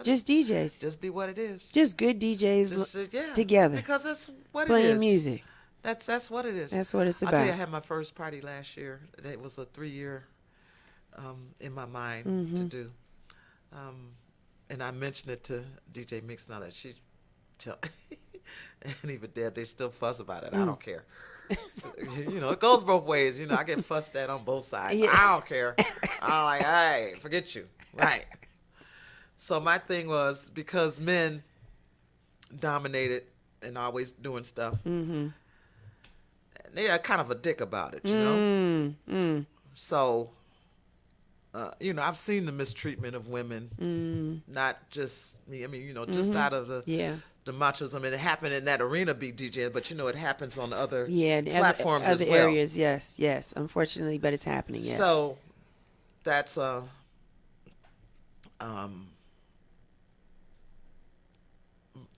just DJs. Just be what it is. Just good DJs together. Because that's what playing it is. music. That's what it is. That's what it's about. I tell you, I had my first party last year. It was a 3-year in my mind to do. And I mentioned it to DJ Mix now that she tell, and even Deb, they still fuss about it. I don't care. It goes both ways. I get fussed at on both sides. Yeah. I don't care. I'm like, hey, forget you. Right. So my thing was, because men dominated and always doing stuff, they are kind of a dick about it, So, I've seen the mistreatment of women, not just me. I mean, just out of the machismo. I mean, it happened in that arena, big DJ, but it happens on other platforms other as well. areas. Yes. Unfortunately, but it's happening. Yes. So that's I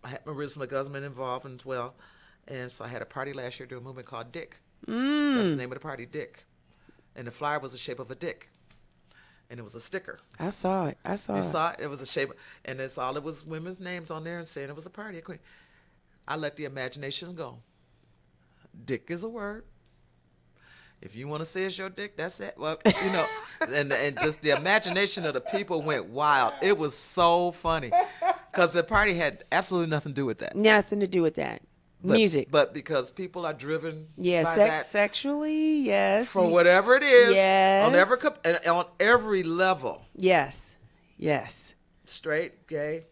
had Marissa McGusman involved as well, and so I had a party last year doing a movement called Dick. That's the name of the party, Dick, and the flyer was the shape of a dick. And it was a sticker. I saw it. You saw it? It was a shape, and it was women's names on there and saying it was a party. I let the imagination go. Dick is a word. If you want to say it's your dick, that's it. Well, and just the imagination of the people went wild. It was so funny because the party had absolutely nothing to do with that. Nothing to do with that. Music. But because people are driven by that sexually, yes. for whatever it is, yes. on every level. Yes. Straight, gay,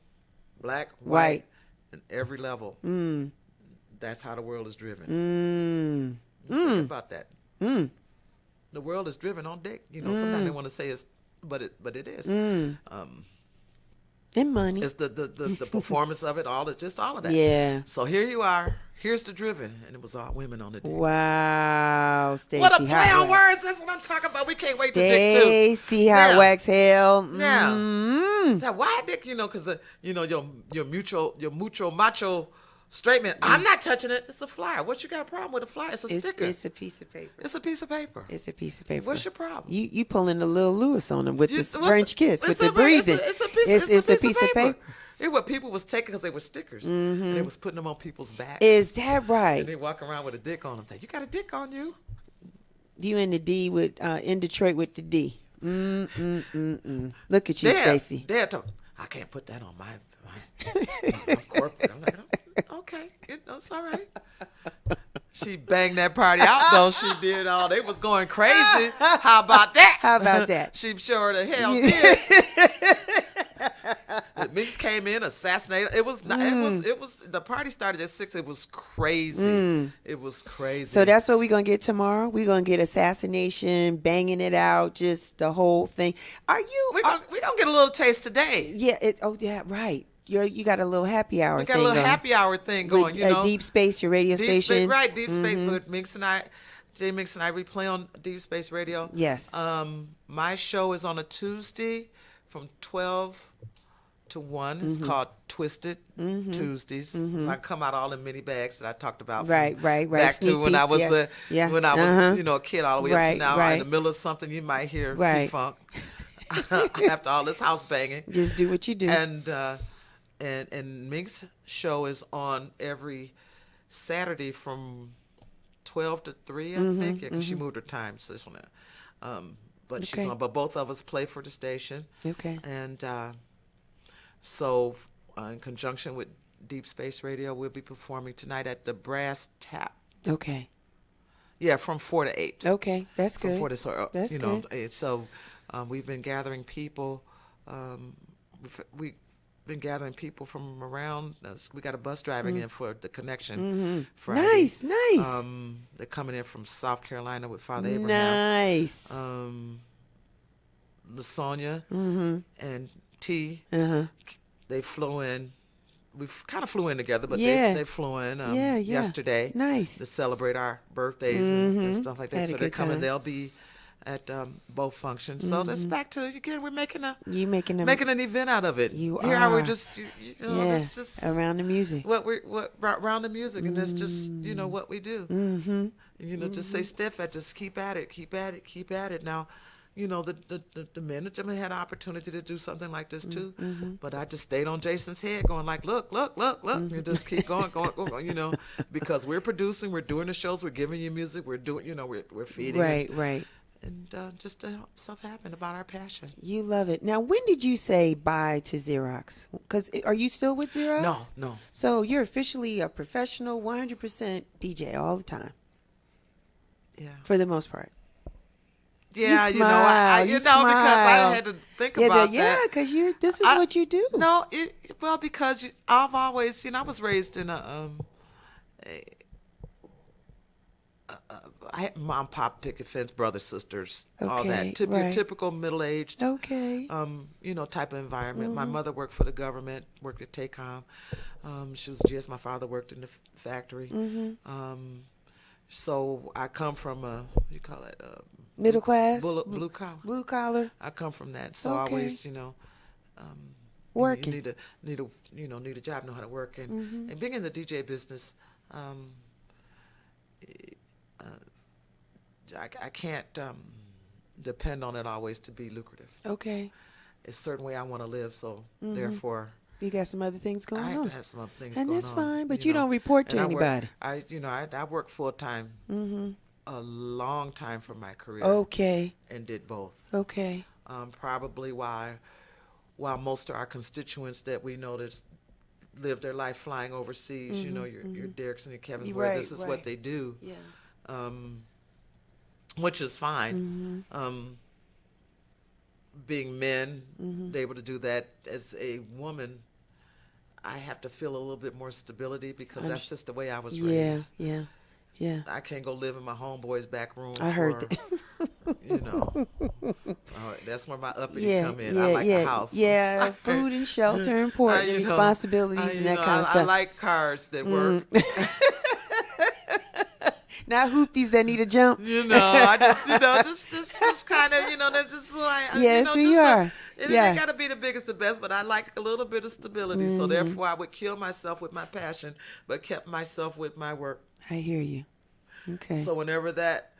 black, white, and every level. That's how the world is driven. Think about that. The world is driven on dick. Sometimes they want to say it's, but it is. And money. It's the performance of it, all of that. Yeah. So here you are. Here's the driven, and it was all women on the dick. Wow, Stacey What a play on Hotwaxx. words! That's what I'm talking about. We can't wait to dick too. Stacey Hotwaxx Hale. Yeah. That why dick? Because your mucho macho straight man. I'm not touching it. It's a flyer. What you got a problem with a flyer? It's a sticker. It's a piece of paper. It's a piece of paper. It's a piece of paper. What's your problem? You pulling the little Lewis on them with this French kiss, with the breathing. It's a piece of paper. It what people was taking because they were stickers, and they was putting them on people's backs. Is that right? And they walk around with a dick on them. Say, you got a dick on you. You in the D with in Detroit with the D. Look at you, Stacey. I can't put that on my I'm corporate. I'm like, okay, it's all right. She banged that party out though. She did all. They was going crazy. How about that? How about that? She sure the hell did. The Meeks came in, assassinated. It was the party started at 6. It was crazy. It was crazy. So that's what we're gonna get tomorrow. We're gonna get assassination, banging it out, just the whole thing. We're gonna get a little taste today. Yeah. Right. You got a little happy hour. We got a little happy hour thing going. With, Deep Space, your radio station. Right, Deep Space. With Minx and I, Jay Minx and I, we play on Deep Space Radio. Yes. My show is on a Tuesday from 12 to 1. It's called Twisted Tuesdays. So I come out all in mini bags that I talked about. Right. Back Sneak to when peek, I was a kid all the way up to now. Right. In the middle of something, you might hear P-Funk after all this house banging. Just do what you do. And Mink's show is on every Saturday from 12 to 3, I think. Yeah, because she moved her time. So this one, but she's on. But both of us play for the station. Okay. And so, in conjunction with Deep Space Radio, we'll be performing tonight at the Brass Tap. Okay. Yeah, from 4 to 8. Okay, that's from good. 4 to that's good. So, we've been gathering people. We've been gathering people from around. We got a bus driving in for the connection Friday. Nice. They're coming in from South Carolina with Father Abraham. Nice. LaSonia and T. They flew in. We kind of flew in together, but they flew in yesterday. Nice. To celebrate our birthdays and stuff like that. Had a So they're good coming. time. They'll be at both functions. So that's back to again. We're making an event out of it. You Here are. We're just that's just around the music. Around the music, and that's just what we do. Just stay stiff at, just keep at it. Now, the management had an opportunity to do something like this too, but I just stayed on Jason's head, going like, look, and just keep going, because we're producing, we're doing the shows, we're giving you music, we're doing, we're feeding it. Right. And just to help stuff happen about our passion. You love it. Now, when did you say bye to Xerox? Because are you still with Xerox? No. So you're officially a professional 100% DJ all the time. Yeah. For the most part. Yeah, you smile, because I had to think about that. Yeah, because this is what you do. No, because I've always, I was raised in I had mom, pop, picket fence, brothers, sisters, all that. Your typical middle-aged, okay. Type of environment. My mother worked for the government, worked at TACOM. She was a GS. My father worked in the factory. So I come from middle class, blue collar. Blue collar. I come from that, so I always, working. You need a job, know how to work, and being in the DJ business, I can't depend on it always to be lucrative. Okay. It's a certain way I want to live, so therefore. You got some other things going on. I have some other things and going on. that's fine, but you don't report to anybody. I work full time a long time from my career. Okay. And did both. Okay. Probably while most of our constituents that we know that live their life flying overseas, you know, your Derricks and your Kevins, where this is what they do, which is fine. Being men, they're able to do that. As a woman, I have to feel a little bit more stability because that's just the way I was raised. Yeah. I can't go live in my homeboy's back room. I heard that. You know, that's where my uppity come in. I like a house. Yeah, food and shelter important, and responsibilities and that kind of stuff. I like cars that work. Not hoopties that need a jump. You know, I just kind of, you know, that's just who I am. Yes, you are. It ain't got to be the biggest, the best, but I like a little bit of stability. So therefore, I would kill myself with my passion, but kept myself with my work. I hear you. Okay. So whenever that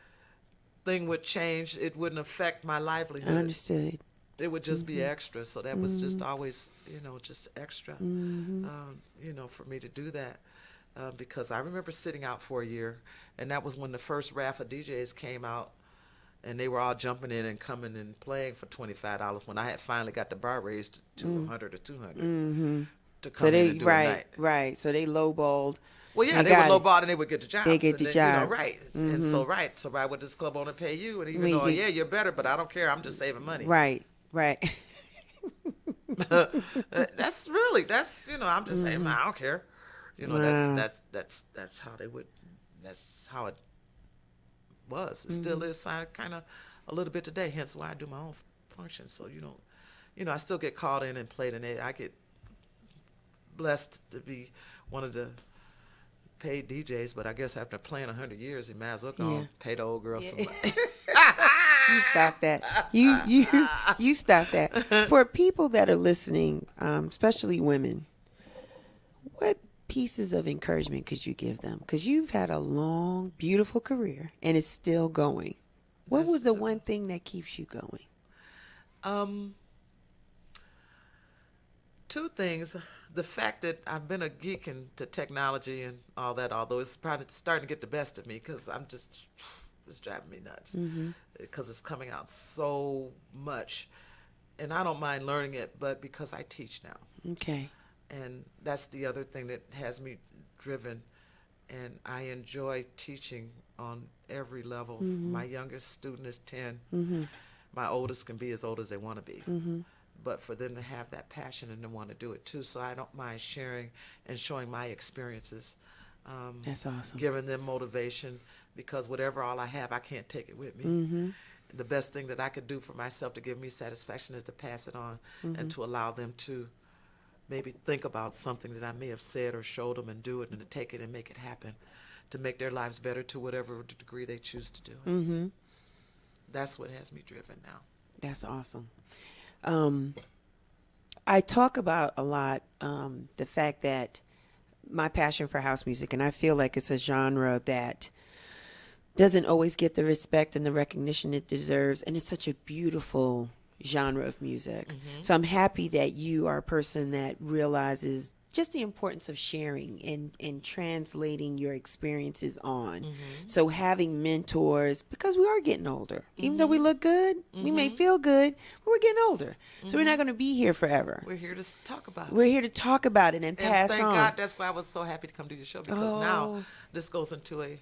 thing would change, it wouldn't affect my livelihood. I understood. It would just be extra. So that was just always, you know, just extra, you know, for me to do that. Because I remember sitting out for a year, and that was when the first raft of DJs came out, and they were all jumping in and coming and playing for $25 when I had finally got the bar raised to $100 or $200 to come in and do a night. Right. So they lowballed. Well, yeah, they would lowball and they would get the jobs. They get the job. You know, right. And so why would this club only pay you? And even though, yeah, you're better, but I don't care. I'm just saving money. Right. That's you know, I'm just saying, I don't care. You know, that's how they would. That's how it was. It still is kind of a little bit today. Hence why I do my own function. So you know, I still get called in and played, and I get blessed to be one of the paid DJs. But I guess after playing 100 years, you might as well go pay the old girl some money. You stop that. You stop that. For people that are listening, especially women, what pieces of encouragement could you give them? Because you've had a long, beautiful career, and it's still going. What was the one thing that keeps you going? Two things. The fact that I've been a geek into technology and all that, although it's probably starting to get the best of me because it's driving me nuts because it's coming out so much. And I don't mind learning it, but because I teach now. Okay. And that's the other thing that has me driven. And I enjoy teaching on every level. My youngest student is 10. My oldest can be as old as they want to be. But for them to have that passion and to want to do it too. So I don't mind sharing and showing my experiences. That's awesome. Giving them motivation, because whatever all I have, I can't take it with me. The best thing that I could do for myself to give me satisfaction is to pass it on and to allow them to maybe think about something that I may have said or showed them and do it, and to take it and make it happen, to make their lives better to whatever degree they choose to do it. That's what has me driven now. That's awesome. I talk about a lot the fact that my passion for house music, and I feel like it's a genre that doesn't always get the respect and the recognition it deserves, and it's such a beautiful genre of music. So I'm happy that you are a person that realizes just the importance of sharing and translating your experiences on. So having mentors, because we are getting older. Even though we look good, we may feel good, but we're getting older. So we're not going to be here forever. We're here to talk about it. We're here to talk about it and pass on. Thank God, that's why I was so happy to come do your show, because now this goes into a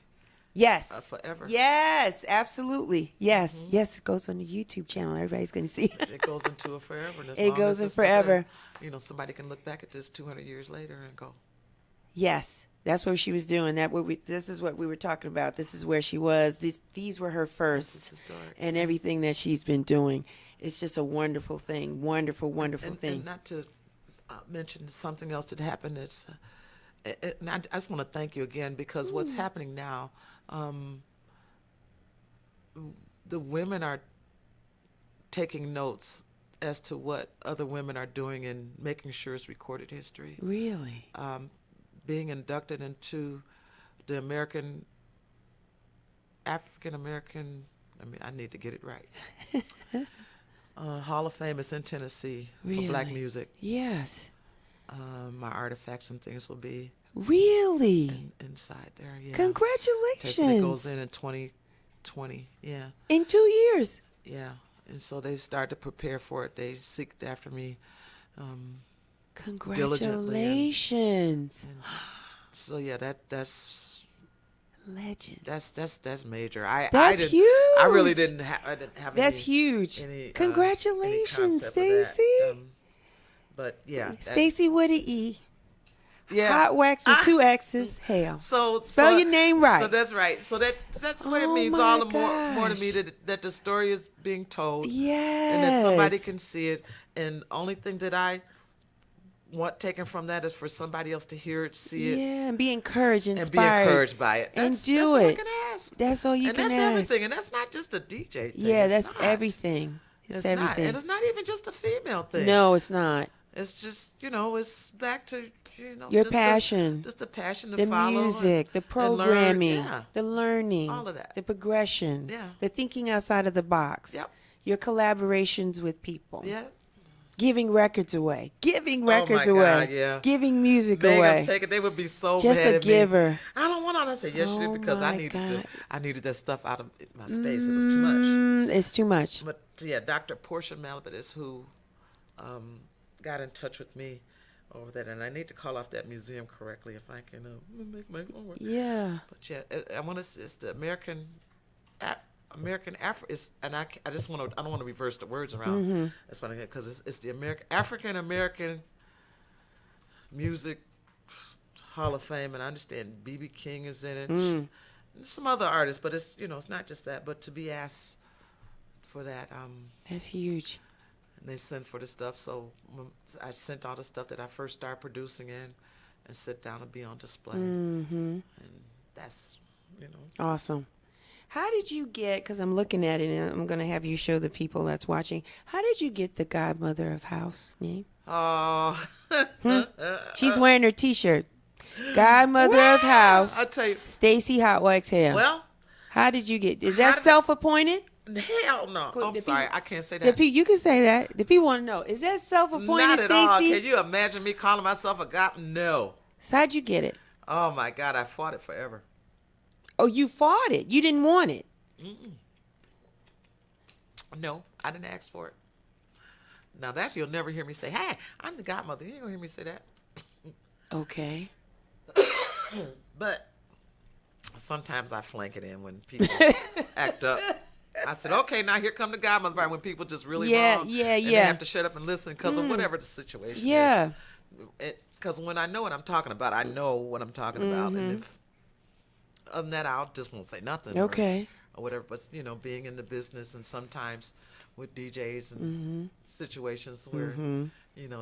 forever. Yes, absolutely. Yes, it goes on the YouTube channel. Everybody's going to see it. It goes into a forever. And it goes in forever. You know, somebody can look back at this 200 years later and go, yes, that's what she was doing. This is what we were talking about. This is where she was. These were her firsts, and everything that she's been doing. It's just a wonderful thing. Wonderful thing. And not to mention something else that happened. And I just want to thank you again, because what's happening now, the women are taking notes as to what other women are doing and making sure it's recorded history. Really? Being inducted into the African American, I need to get it right. Hall of Fame is in Tennessee for black music. Yes. My artifacts and things will be really inside there. Yeah. Congratulations. It goes in 20. Yeah. In 2 years. Yeah. And so they started to prepare for it. They seeked after me diligently. Congratulations. And so yeah, that's Legend. that's major. I That's didn't, huge. I really didn't I didn't have That's any, huge. any Congratulations, concept of that. Stacey. But yeah, Stacey with an E. yeah. Hotwaxx with 2 X's. Hale. So Spell your name right. So that's right. So that's what it Oh means. my All the more to me gosh. that the story is being told, Yes. and that somebody can see it. And only thing that I want taken from that is for somebody else to hear it, see it, Yeah, and be encouraged, and inspired. be encouraged by it. And That's do all I it. can ask. That's all you And can that's ask. everything. And that's not just a DJ thing. Yeah, It's that's not. everything. It's It's not. everything. And it's not even just a female thing. No, it's not. It's just, it's back to, Your just passion. just the passion to The follow. music, the and learn. programming, Yeah. the learning, All of that. the progression, Yeah. the thinking outside of the box, Yep. your collaborations with people, Yeah. giving records away, giving Oh my records God, away, yeah. giving music They away. gonna take it. They would be so Just mad a at me. giver. I don't want all that. I said, yes, you Oh did, because my God. I needed that stuff out of my space. It was too much. It's too much. But yeah, Dr. Portia Malibut is who got in touch with me over that, and I need to call off that museum correctly if I can make my homework. Yeah. But yeah, I want to. It's the American Afro. And I just want to. I don't want to reverse the words around. Mm-hmm. That's what I get, because it's the African American Music Hall of Fame, and I understand B.B. King is in it. And some other artists, but it's it's not just that. But to be asked for that, That's huge. and they sent for the stuff. So I sent all the stuff that I first started producing in, and sit down and be on display. And that's Awesome. How did you get, because I'm looking at it and I'm going to have you show the people that's watching, how did you get the godmother of house name? Oh, She's wearing her T-shirt. Godmother of house, I'll tell you. Stacey Hotwaxx Hale. Well, How did you get, is How that did- self-appointed? hell no. Cool. I'm The sorry, people- I can't say The that. you can say that. The people want to know, is that self-appointed, Not at all. Stacey? Can you imagine me calling myself a god? No. So how'd you get it? Oh my God, I fought it forever. Oh, you fought it. You didn't want it. No, I didn't ask for it. Now that you'll never hear me say, "Hey, I'm the godmother." You ain't gonna hear me say that. Okay. But sometimes I flank it in when people act up. I said, "Okay, now here come the godmother part," when people just really wrong. And they have to shut up and listen because of whatever the situation Yeah. is. Because when I know what I'm talking about, I know what I'm talking about. And if other than that, I just won't say nothing. Okay. Or whatever. But being in the business, and sometimes with DJs and situations where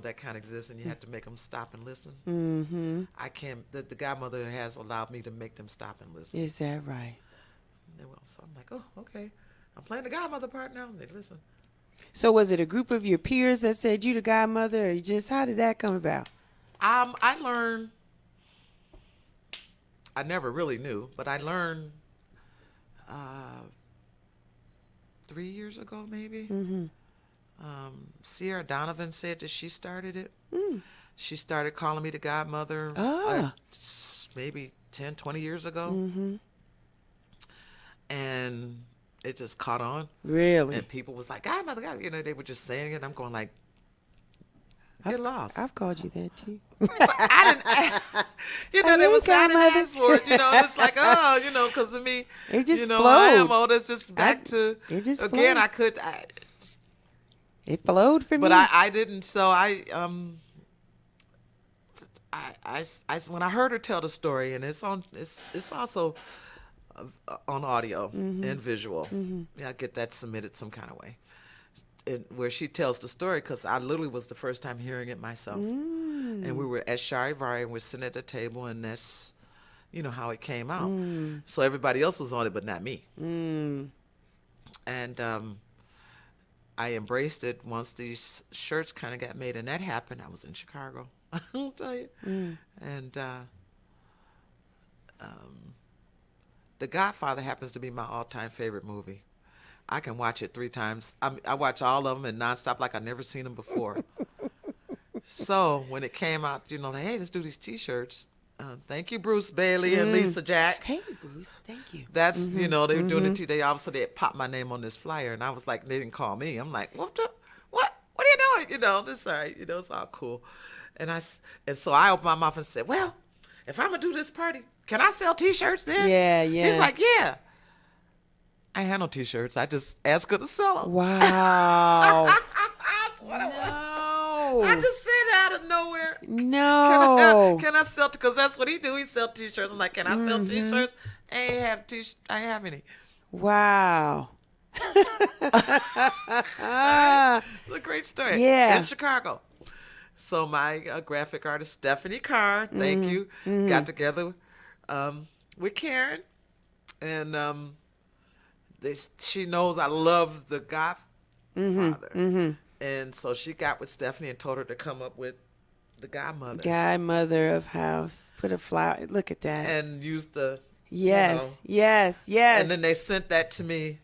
that kind of exists, and you have to make them stop and listen. I can't. The godmother has allowed me to make them stop and listen. Is that right? And they will. So I'm like, oh, okay. I'm playing the godmother part now. And they listen. So was it a group of your peers that said you the godmother, or you just, how did that come about? I learned. I never really knew, but I learned 3 years ago, maybe. Sierra Donovan said that she started it. She started calling me the godmother maybe 10, 20 years ago. And it just caught on. Really? And people was like, godmother, godmother. They were just saying it. I'm going like, get lost. I've called you that too. I didn't, So there you was, I didn't godmother. ask for it, it's like, because of me, It just I am flowed. old. It's just back to, it just again, flowed. It flowed for but me. I didn't, so I when I heard her tell the story, and it's also on audio and visual. Yeah, I get that submitted some kind of way. Where she tells the story, because I literally was the first time hearing it myself. And we were at Charivari, and we're sitting at the table, and that's, how it came out. So everybody else was on it, but not me. And I embraced it once these shirts kind of got made, and that happened. I was in Chicago, I'll tell you. And The Godfather happens to be my all-time favorite movie. I can watch it 3 times. I watch all of them and nonstop like I've never seen them before. So when it came out, like, hey, let's do these T-shirts. Thank you, Bruce Bailey and Lisa Jack. Hey, Bruce. Thank you. That's, they were doing it today. Obviously, they had popped my name on this flyer, and I was like, they didn't call me. I'm like, what are you doing? This all right. It's all cool. And so I opened my mouth and said, well, if I'm going to do this party, can I sell T-shirts then? Yeah. He's like, yeah. I had no T-shirts. I just asked her to sell them. Wow. That's what I want. I just said it out of nowhere. No. Can I sell? Because that's what he do. He sell T-shirts. I'm like, can I sell T-shirts? I ain't have any. Wow. It's a great story. Yeah. In Chicago. So my graphic artist Stephanie Carr, thank you, got together with Karen, and she knows I love the Godfather, and so she got with Stephanie and told her to come up with the Godmother. Godmother of house. Put a flower. Look at that. And used the yes. And then they sent that to me,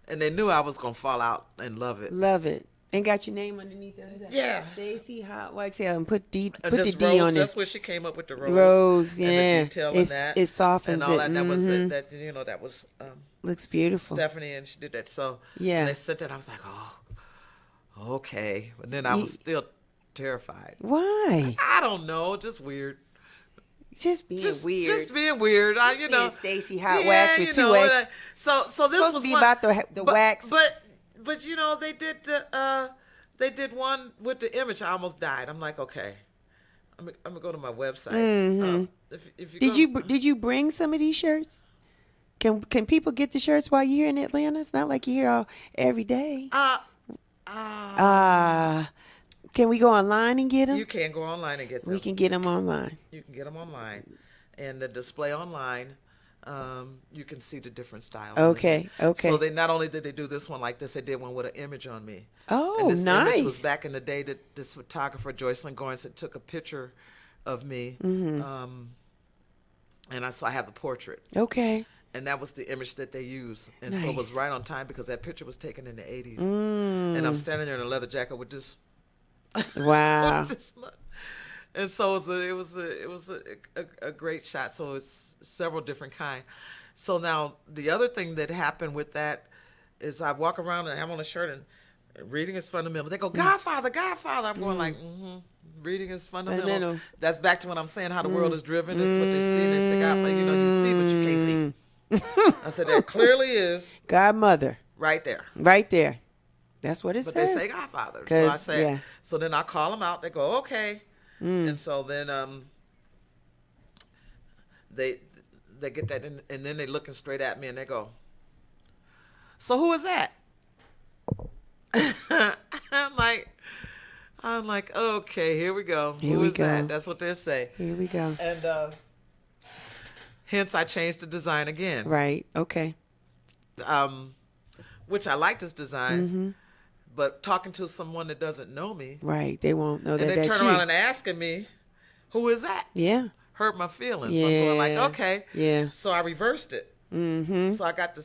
and they knew I was gonna fall out and love it. Love it. And got your name underneath it. Yeah. Stacey Hotwaxx Hale, and put the This D rose, on it. that's where she came up with the rose. Rose, yeah. And the detail in that. It softens and all it. that. That was it. That was Looks beautiful. Stephanie, and she did that. So Yeah. and they sent that. I was like, oh, okay. But then I was still terrified. Why? I don't know. Just weird. Just being weird. Just being weird. Stacey Hotwaxx with two X. So this supposed was to be one, about the wax. But they did one with the image. I almost died. I'm like, okay, I'm gonna go to my website. If Did you bring some of these shirts? Can people get the shirts while you're here in Atlanta? It's not like you're here every day. Can we go online and get them? You can go online and get them. We can get them online. You can get them online, and the display online. You can see the different styles. Okay. So they not only did they do this one like this, they did one with an image on me. Oh, and this nice. image was back in the day that this photographer Joycelyn Goins had took a picture of me, and so I have the portrait. Okay. And that was the image that they used, and Nice. so it was right on time because that picture was taken in the '80s. And I'm standing there in a leather jacket with this. Wow. with this look. And so it was a great shot. So it's several different kind. So now the other thing that happened with that is I walk around and I have on a shirt and reading is fundamental. They go, Godfather. I'm going like, reading is fundamental. That's back to when I'm saying how the world is driven. It's what they see. They say, God, you see, but you can't see. I said, that clearly is Godmother. right there. Right there. That's what it But says. they say Godfather. So I say, yeah. So then I call them out. They go, okay. And so then they get that, and then they looking straight at me and they go, so who is that? I'm like, okay, here we go. Who is that? That's what they say. Here we go. And hence I changed the design again. Right. Okay. Which I like this design. But talking to someone that doesn't know me. Right. They won't know that And they that's turn you. around and asking me, who is that? Yeah. Hurt my feelings. Yeah. I'm going like, okay. Yeah. So I reversed it. So I got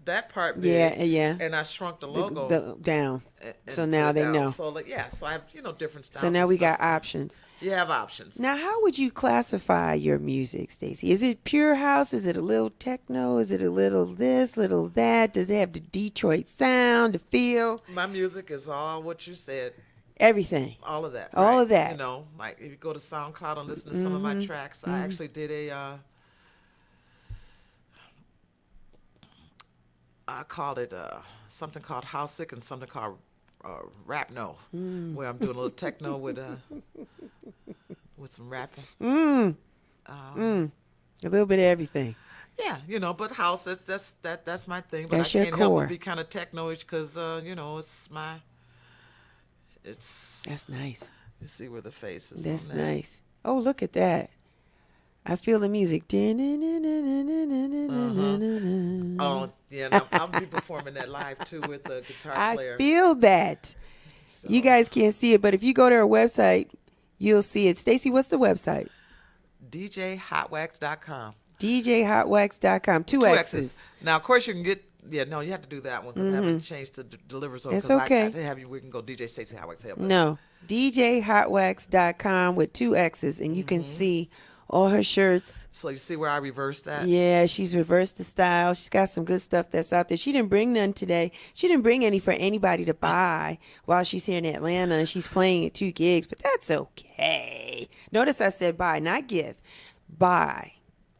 that part big. Yeah. And I shrunk the logo down. and So put now it they down. know. So so I have different styles. So now and we stuff. got options. You have options. Now, how would you classify your music, Stacey? Is it pure house? Is it a little techno? Is it a little this, little that? Does it have the Detroit sound, the feel? My music is all what you said. Everything. All of that. All right? of that. Like if you go to SoundCloud and listen to some of my tracks, I actually did I called it something called House Sick and something called Rap No, where I'm doing a little techno with some rapping. A little bit of everything. Yeah, but house that's my thing. But That's I your can't help core. but be kind of techno-ish because That's nice. You see where the face is. That's on that. nice. Oh, look at that. I feel the music. Oh, yeah, and I'll be performing that live too with the guitar player. I feel that. So, You guys can't see it, but if you go to our website, you'll see it. Stacey, what's the website? DJHotwaxx.com. DJHotwaxx.com. Two X's. Now, of course, you can get. Yeah, no, you have to do that one because I haven't changed the delivers. That's okay. I have you. We can go DJ Stacey Hotwaxx Hale. No. DJHotwaxx.com with two X's, and you can see All her shirts. So you see where I reversed that? Yeah, she's reversed the style. She's got some good stuff that's out there. She didn't bring none today. She didn't bring any for anybody to buy while she's here in Atlanta, and she's playing at 2 gigs, but that's okay. Notice I said buy, not give. Buy.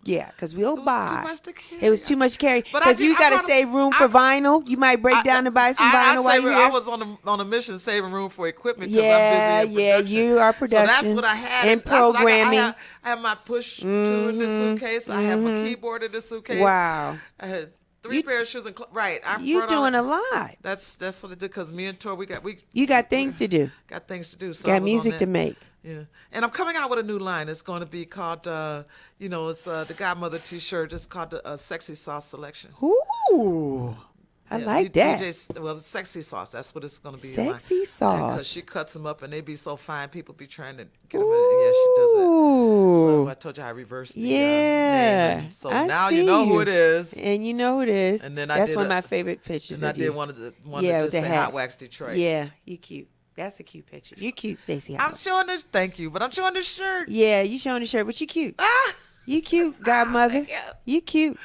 Yeah, because we'll buy. Too much to carry. It was too much to carry. But Because you got to save room for vinyl. You might break down to buy some vinyl while you're here. I was on a mission saving room for equipment. Yeah, I'm busy in production. you are production. So that's what I had. And programming. I have my push two in the suitcase. I have my keyboard in the suitcase. Wow. I had 3 pair of shoes and right. You're doing a lot. That's what it did because me and Tor You got things to do. Got things to do. So got music to make. Yeah, and I'm coming out with a new line. It's going to be called, it's the Godmother T-shirt. It's called the Sexy Sauce Selection. Ooh, I like that. Well, it's Sexy Sauce. That's what it's going to be. Sexy Sauce. Because she cuts them up and they be so fine. People be trying to get them in. Yeah, she does it. So I told you I reversed the name. So now you know who it is. And you know who it is. And then that's one of my favorite pictures. And I did one that just say Hotwaxx Detroit. Yeah, you cute. That's a cute picture. You cute, Stacey Hale. I'm showing this. Thank you, but I'm showing this shirt. Yeah, you showing the shirt, but you cute. You cute, godmother. You cute.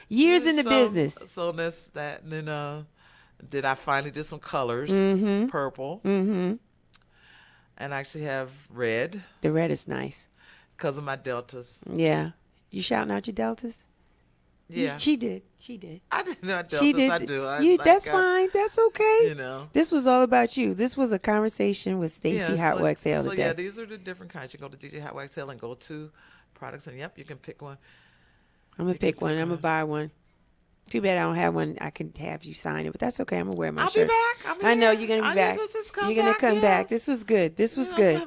Years in the business. So that's that. And then did I finally did some colors? Purple. And I actually have red. The red is nice. Because of my deltas. Yeah. You shouting out your deltas? Yeah. She did. I didn't know deltas. She did. I do. That's fine. That's okay. You know. This was all about you. This was a conversation with Stacey Hotwaxx Hale today. So yeah, these are the different kinds. You go to DJ Hotwaxx Hale and go to products, and yep, you can pick one. I'm gonna pick one. I'm gonna buy one. Too bad I don't have one. I can have you sign it, but that's okay. I'm gonna wear my shirt. I'll be back. I know you're gonna be back. You're gonna come back. This was good. This was good.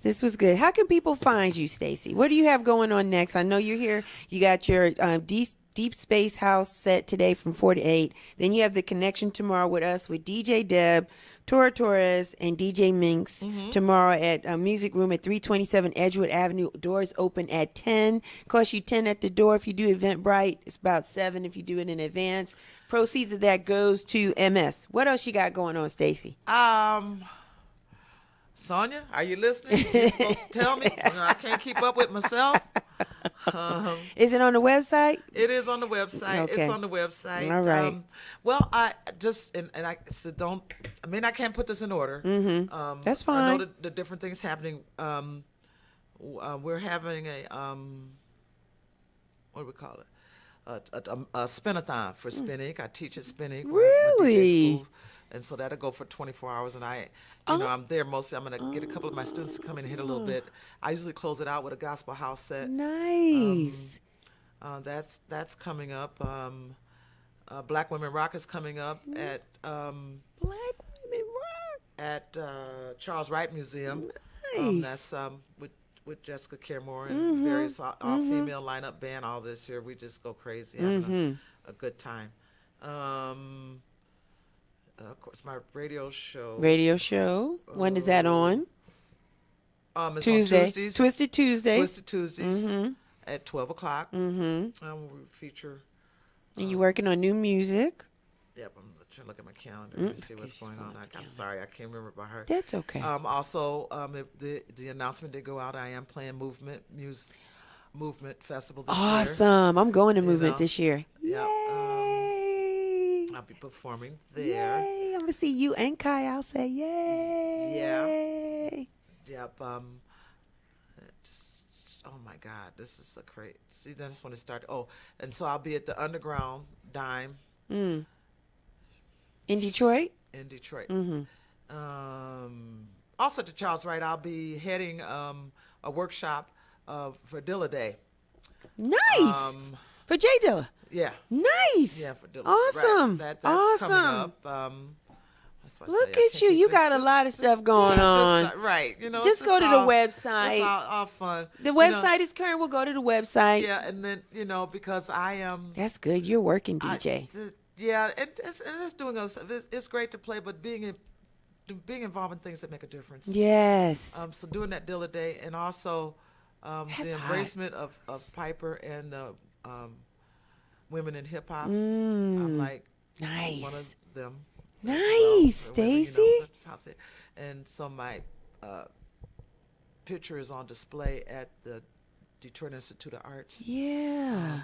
This was good. How can people find you, Stacey? What do you have going on next? I know you're here. You got your Deep Space House set today from 4 to 8. Then you have the connection tomorrow with us with DJ Deb, Tora Torres, and DJ Minx tomorrow at Music Room at 327 Edgewood Avenue. Doors open at 10. Cost you 10 at the door if you do Eventbrite. It's about 7 if you do it in advance. Proceeds of that goes to MS. What else you got going on, Stacey? Sonia, are you listening? You're supposed to tell me. I can't keep up with myself. Is it on the website? It is on the website. Okay. It's on the website. All right. Well, I just I can't put this in order. That's fine. I know the different things happening. We're having a what do we call it? A spin-a-thon for spinning. I teach at spinning. Really? And so that'll go for 24 hours, and I'm there mostly. I'm gonna get a couple of my students to come in and hit a little bit. I usually close it out with a gospel house set. Nice. That's coming up. Black Women Rock is coming up at Black Women Rock at Charles Wright Museum. Nice. That's with Jessica Caremore and various all female lineup band. All this year, we just go crazy, having a good time. Of course, my radio show. When is that on? It's Tuesday. on Tuesdays. Twisted Tuesdays at 12 o'clock. We feature. And you working on new music? Yep, I'm trying to look at my calendar and see what's going on. I'm sorry, I can't remember by heart. That's okay. Also, the announcement did go out. I am playing Movement Festival this year. Awesome. I'm going to Movement this year. Yeah. I'll be performing there. Yay. I'm going to see you and Kai. I'll say yay. Yeah. Yep. Oh my God, this is a great. See, that's when it started. Oh, and so I'll be at the Underground Dime. In Detroit? In Detroit. Also to Charles Wright, I'll be heading a workshop for Dilla Day. Nice. For J Dilla. Yeah. Nice. Yeah, for Dilla. Awesome. Right. That's awesome. coming up. Look at you. You got a lot of stuff going on. Right. Just go to the website. It's all fun. The website is current. We'll go to the website. Yeah, and then, because I am. That's good. You're working, DJ. It's doing us. It's great to play, but being involved in things that make a difference. Yes. So doing that Dilla Day, and also the embracement of Piper and women in hip hop. I'm like nice. one of them. Nice, Stacey. And so my picture is on display at the Detroit Institute of Arts. Yeah.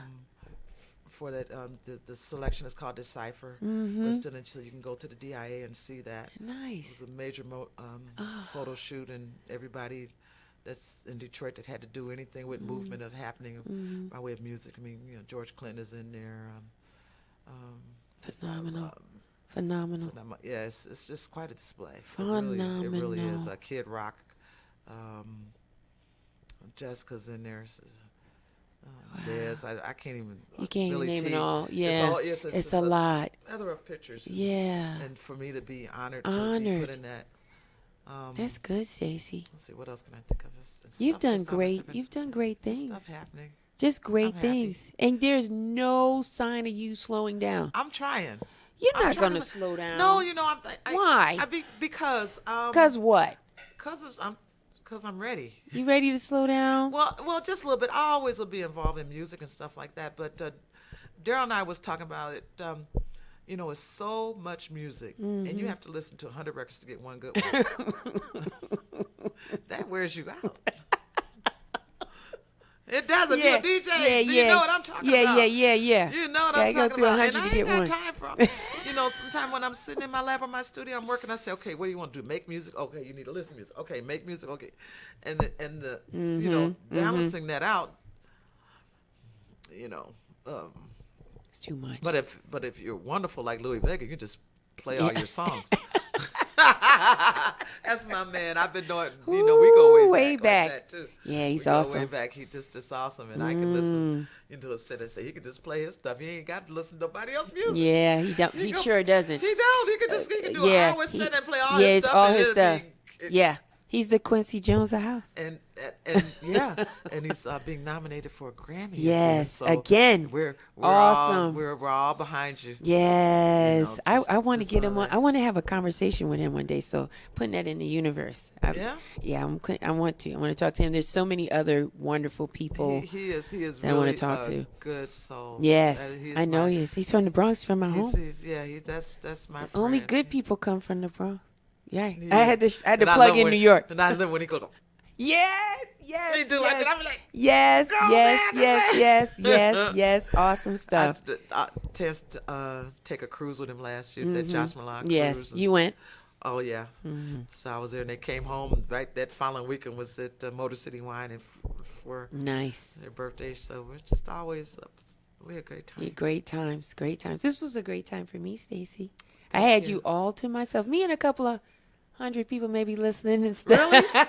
For that, the selection is called Decipher. So you can go to the DIA and see that. Nice. It was a major photo shoot, and everybody that's in Detroit that had to do anything with movement of happening by way of music. I mean, George Clinton is in there. Phenomenal. Yeah, it's just quite a display. Phenomenal. It really is. Kid Rock. Jessica's in there. Des, I can't even. You can't Billy name T. it all. Yeah, it's a lot. Plethora of pictures. Yeah. And for me to be honored to be put in that. That's good, Stacey. Let's see, what else can I think of? You've done great. You've done great things. Stuff happening. Just great I'm things. happy. And there's no sign of you slowing down. I'm trying. You're I'm not trying going to to slow down. No, Why? Because. Because what? Because I'm ready. You ready to slow down? Well, just a little bit. I always will be involved in music and stuff like that. But Daryl and I was talking about it. It's so much music, and you have to listen to 100 records to get one good one. That wears you out. It doesn't. You're a DJ. Do you know what I'm talking about? Yeah. You know what I'm go talking through about. 100 And I to ain't get got one. time for sometimes when I'm sitting in my lab or my studio, I'm working, I say, okay, what do you want to do? Make music? Okay, you need to listen to music. Okay, make music. Okay. And the balancing that out, It's too much. But if you're wonderful like Louis Vega, you can just play all your songs. That's my man. I've been doing, we go way back. Like that too. Yeah, he's we go awesome. way back. He just awesome. And I can listen into a set and say, he can just play his stuff. He ain't got to listen to nobody else's music. Yeah, he sure doesn't. He don't. He can do an hour set and play all his stuff. Yeah, it's all his stuff. Yeah. He's the Quincy Jones of house. And he's being nominated for a Grammy. Yes, again. We're awesome. We're all behind you. Yes, I want to get him on. I want to have a conversation with him one day. So putting that in the universe. I want to. I want to talk to him. There's so many other wonderful people. He is that really I want to talk to. Good soul. Yes, I know he is. He's from the Bronx, from my home. That's my friend. Only good people come from the Bronx. Yeah, I had to plug in New York. And I love when he goes. Yes. He do like it. I'm like, yes. Awesome stuff. I take a cruise with him last year. That Josh Milan cruise. Yes, you went. Oh yeah. So I was there, and they came home right that following weekend. Was at Motor City Wine for nice their birthday. So we're just always we had a great time. Yeah, great times. This was a great time for me, Stacey. I had you all to myself. Me and a couple of 100 people maybe listening and stuff. Really?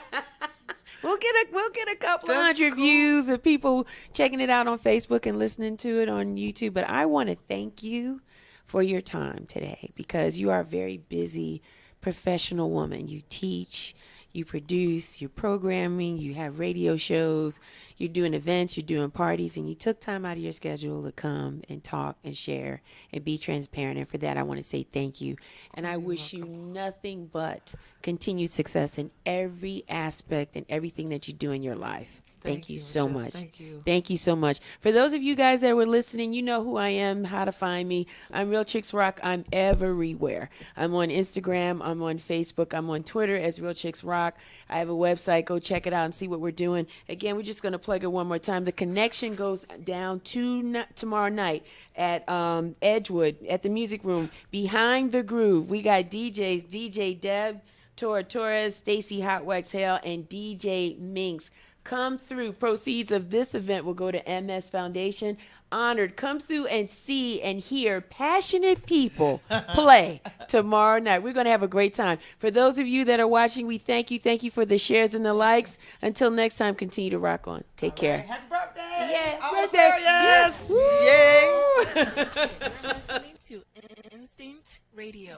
We'll get a couple of 100 views of people checking it out on Facebook and listening to it on YouTube. But I want to thank you for your time today, because you are a very busy professional woman. You teach, you produce, you're programming, you have radio shows, you're doing events, you're doing parties, and you took time out of your schedule to come and talk and share and be transparent. And for that, I want to say thank you. And I wish you nothing but continued success in every aspect and everything that you do in your life. Thank you so much. Thank you. Thank you so much. For those of you guys that were listening, you know who I am, how to find me. I'm Real Chicks Rock. I'm everywhere. I'm on Instagram. I'm on Facebook. I'm on Twitter as Real Chicks Rock. I have a website. Go check it out and see what we're doing. Again, we're just going to plug it one more time. The connection goes down tomorrow night at Edgewood at the Music Room behind the groove. We got DJs, DJ Deb, Torres, Stacey Hotwaxx Hale, and DJ Minx. Come through. Proceeds of this event will go to MS Foundation. Honored. Come through and see and hear passionate people play tomorrow night. We're going to have a great time. For those of you that are watching, we thank you. Thank you for the shares and the likes. Until next time, continue to rock on. Take care. Happy birthday. Yeah, birthday. Yes. Woo. Yay. You're listening to Instinct Radio.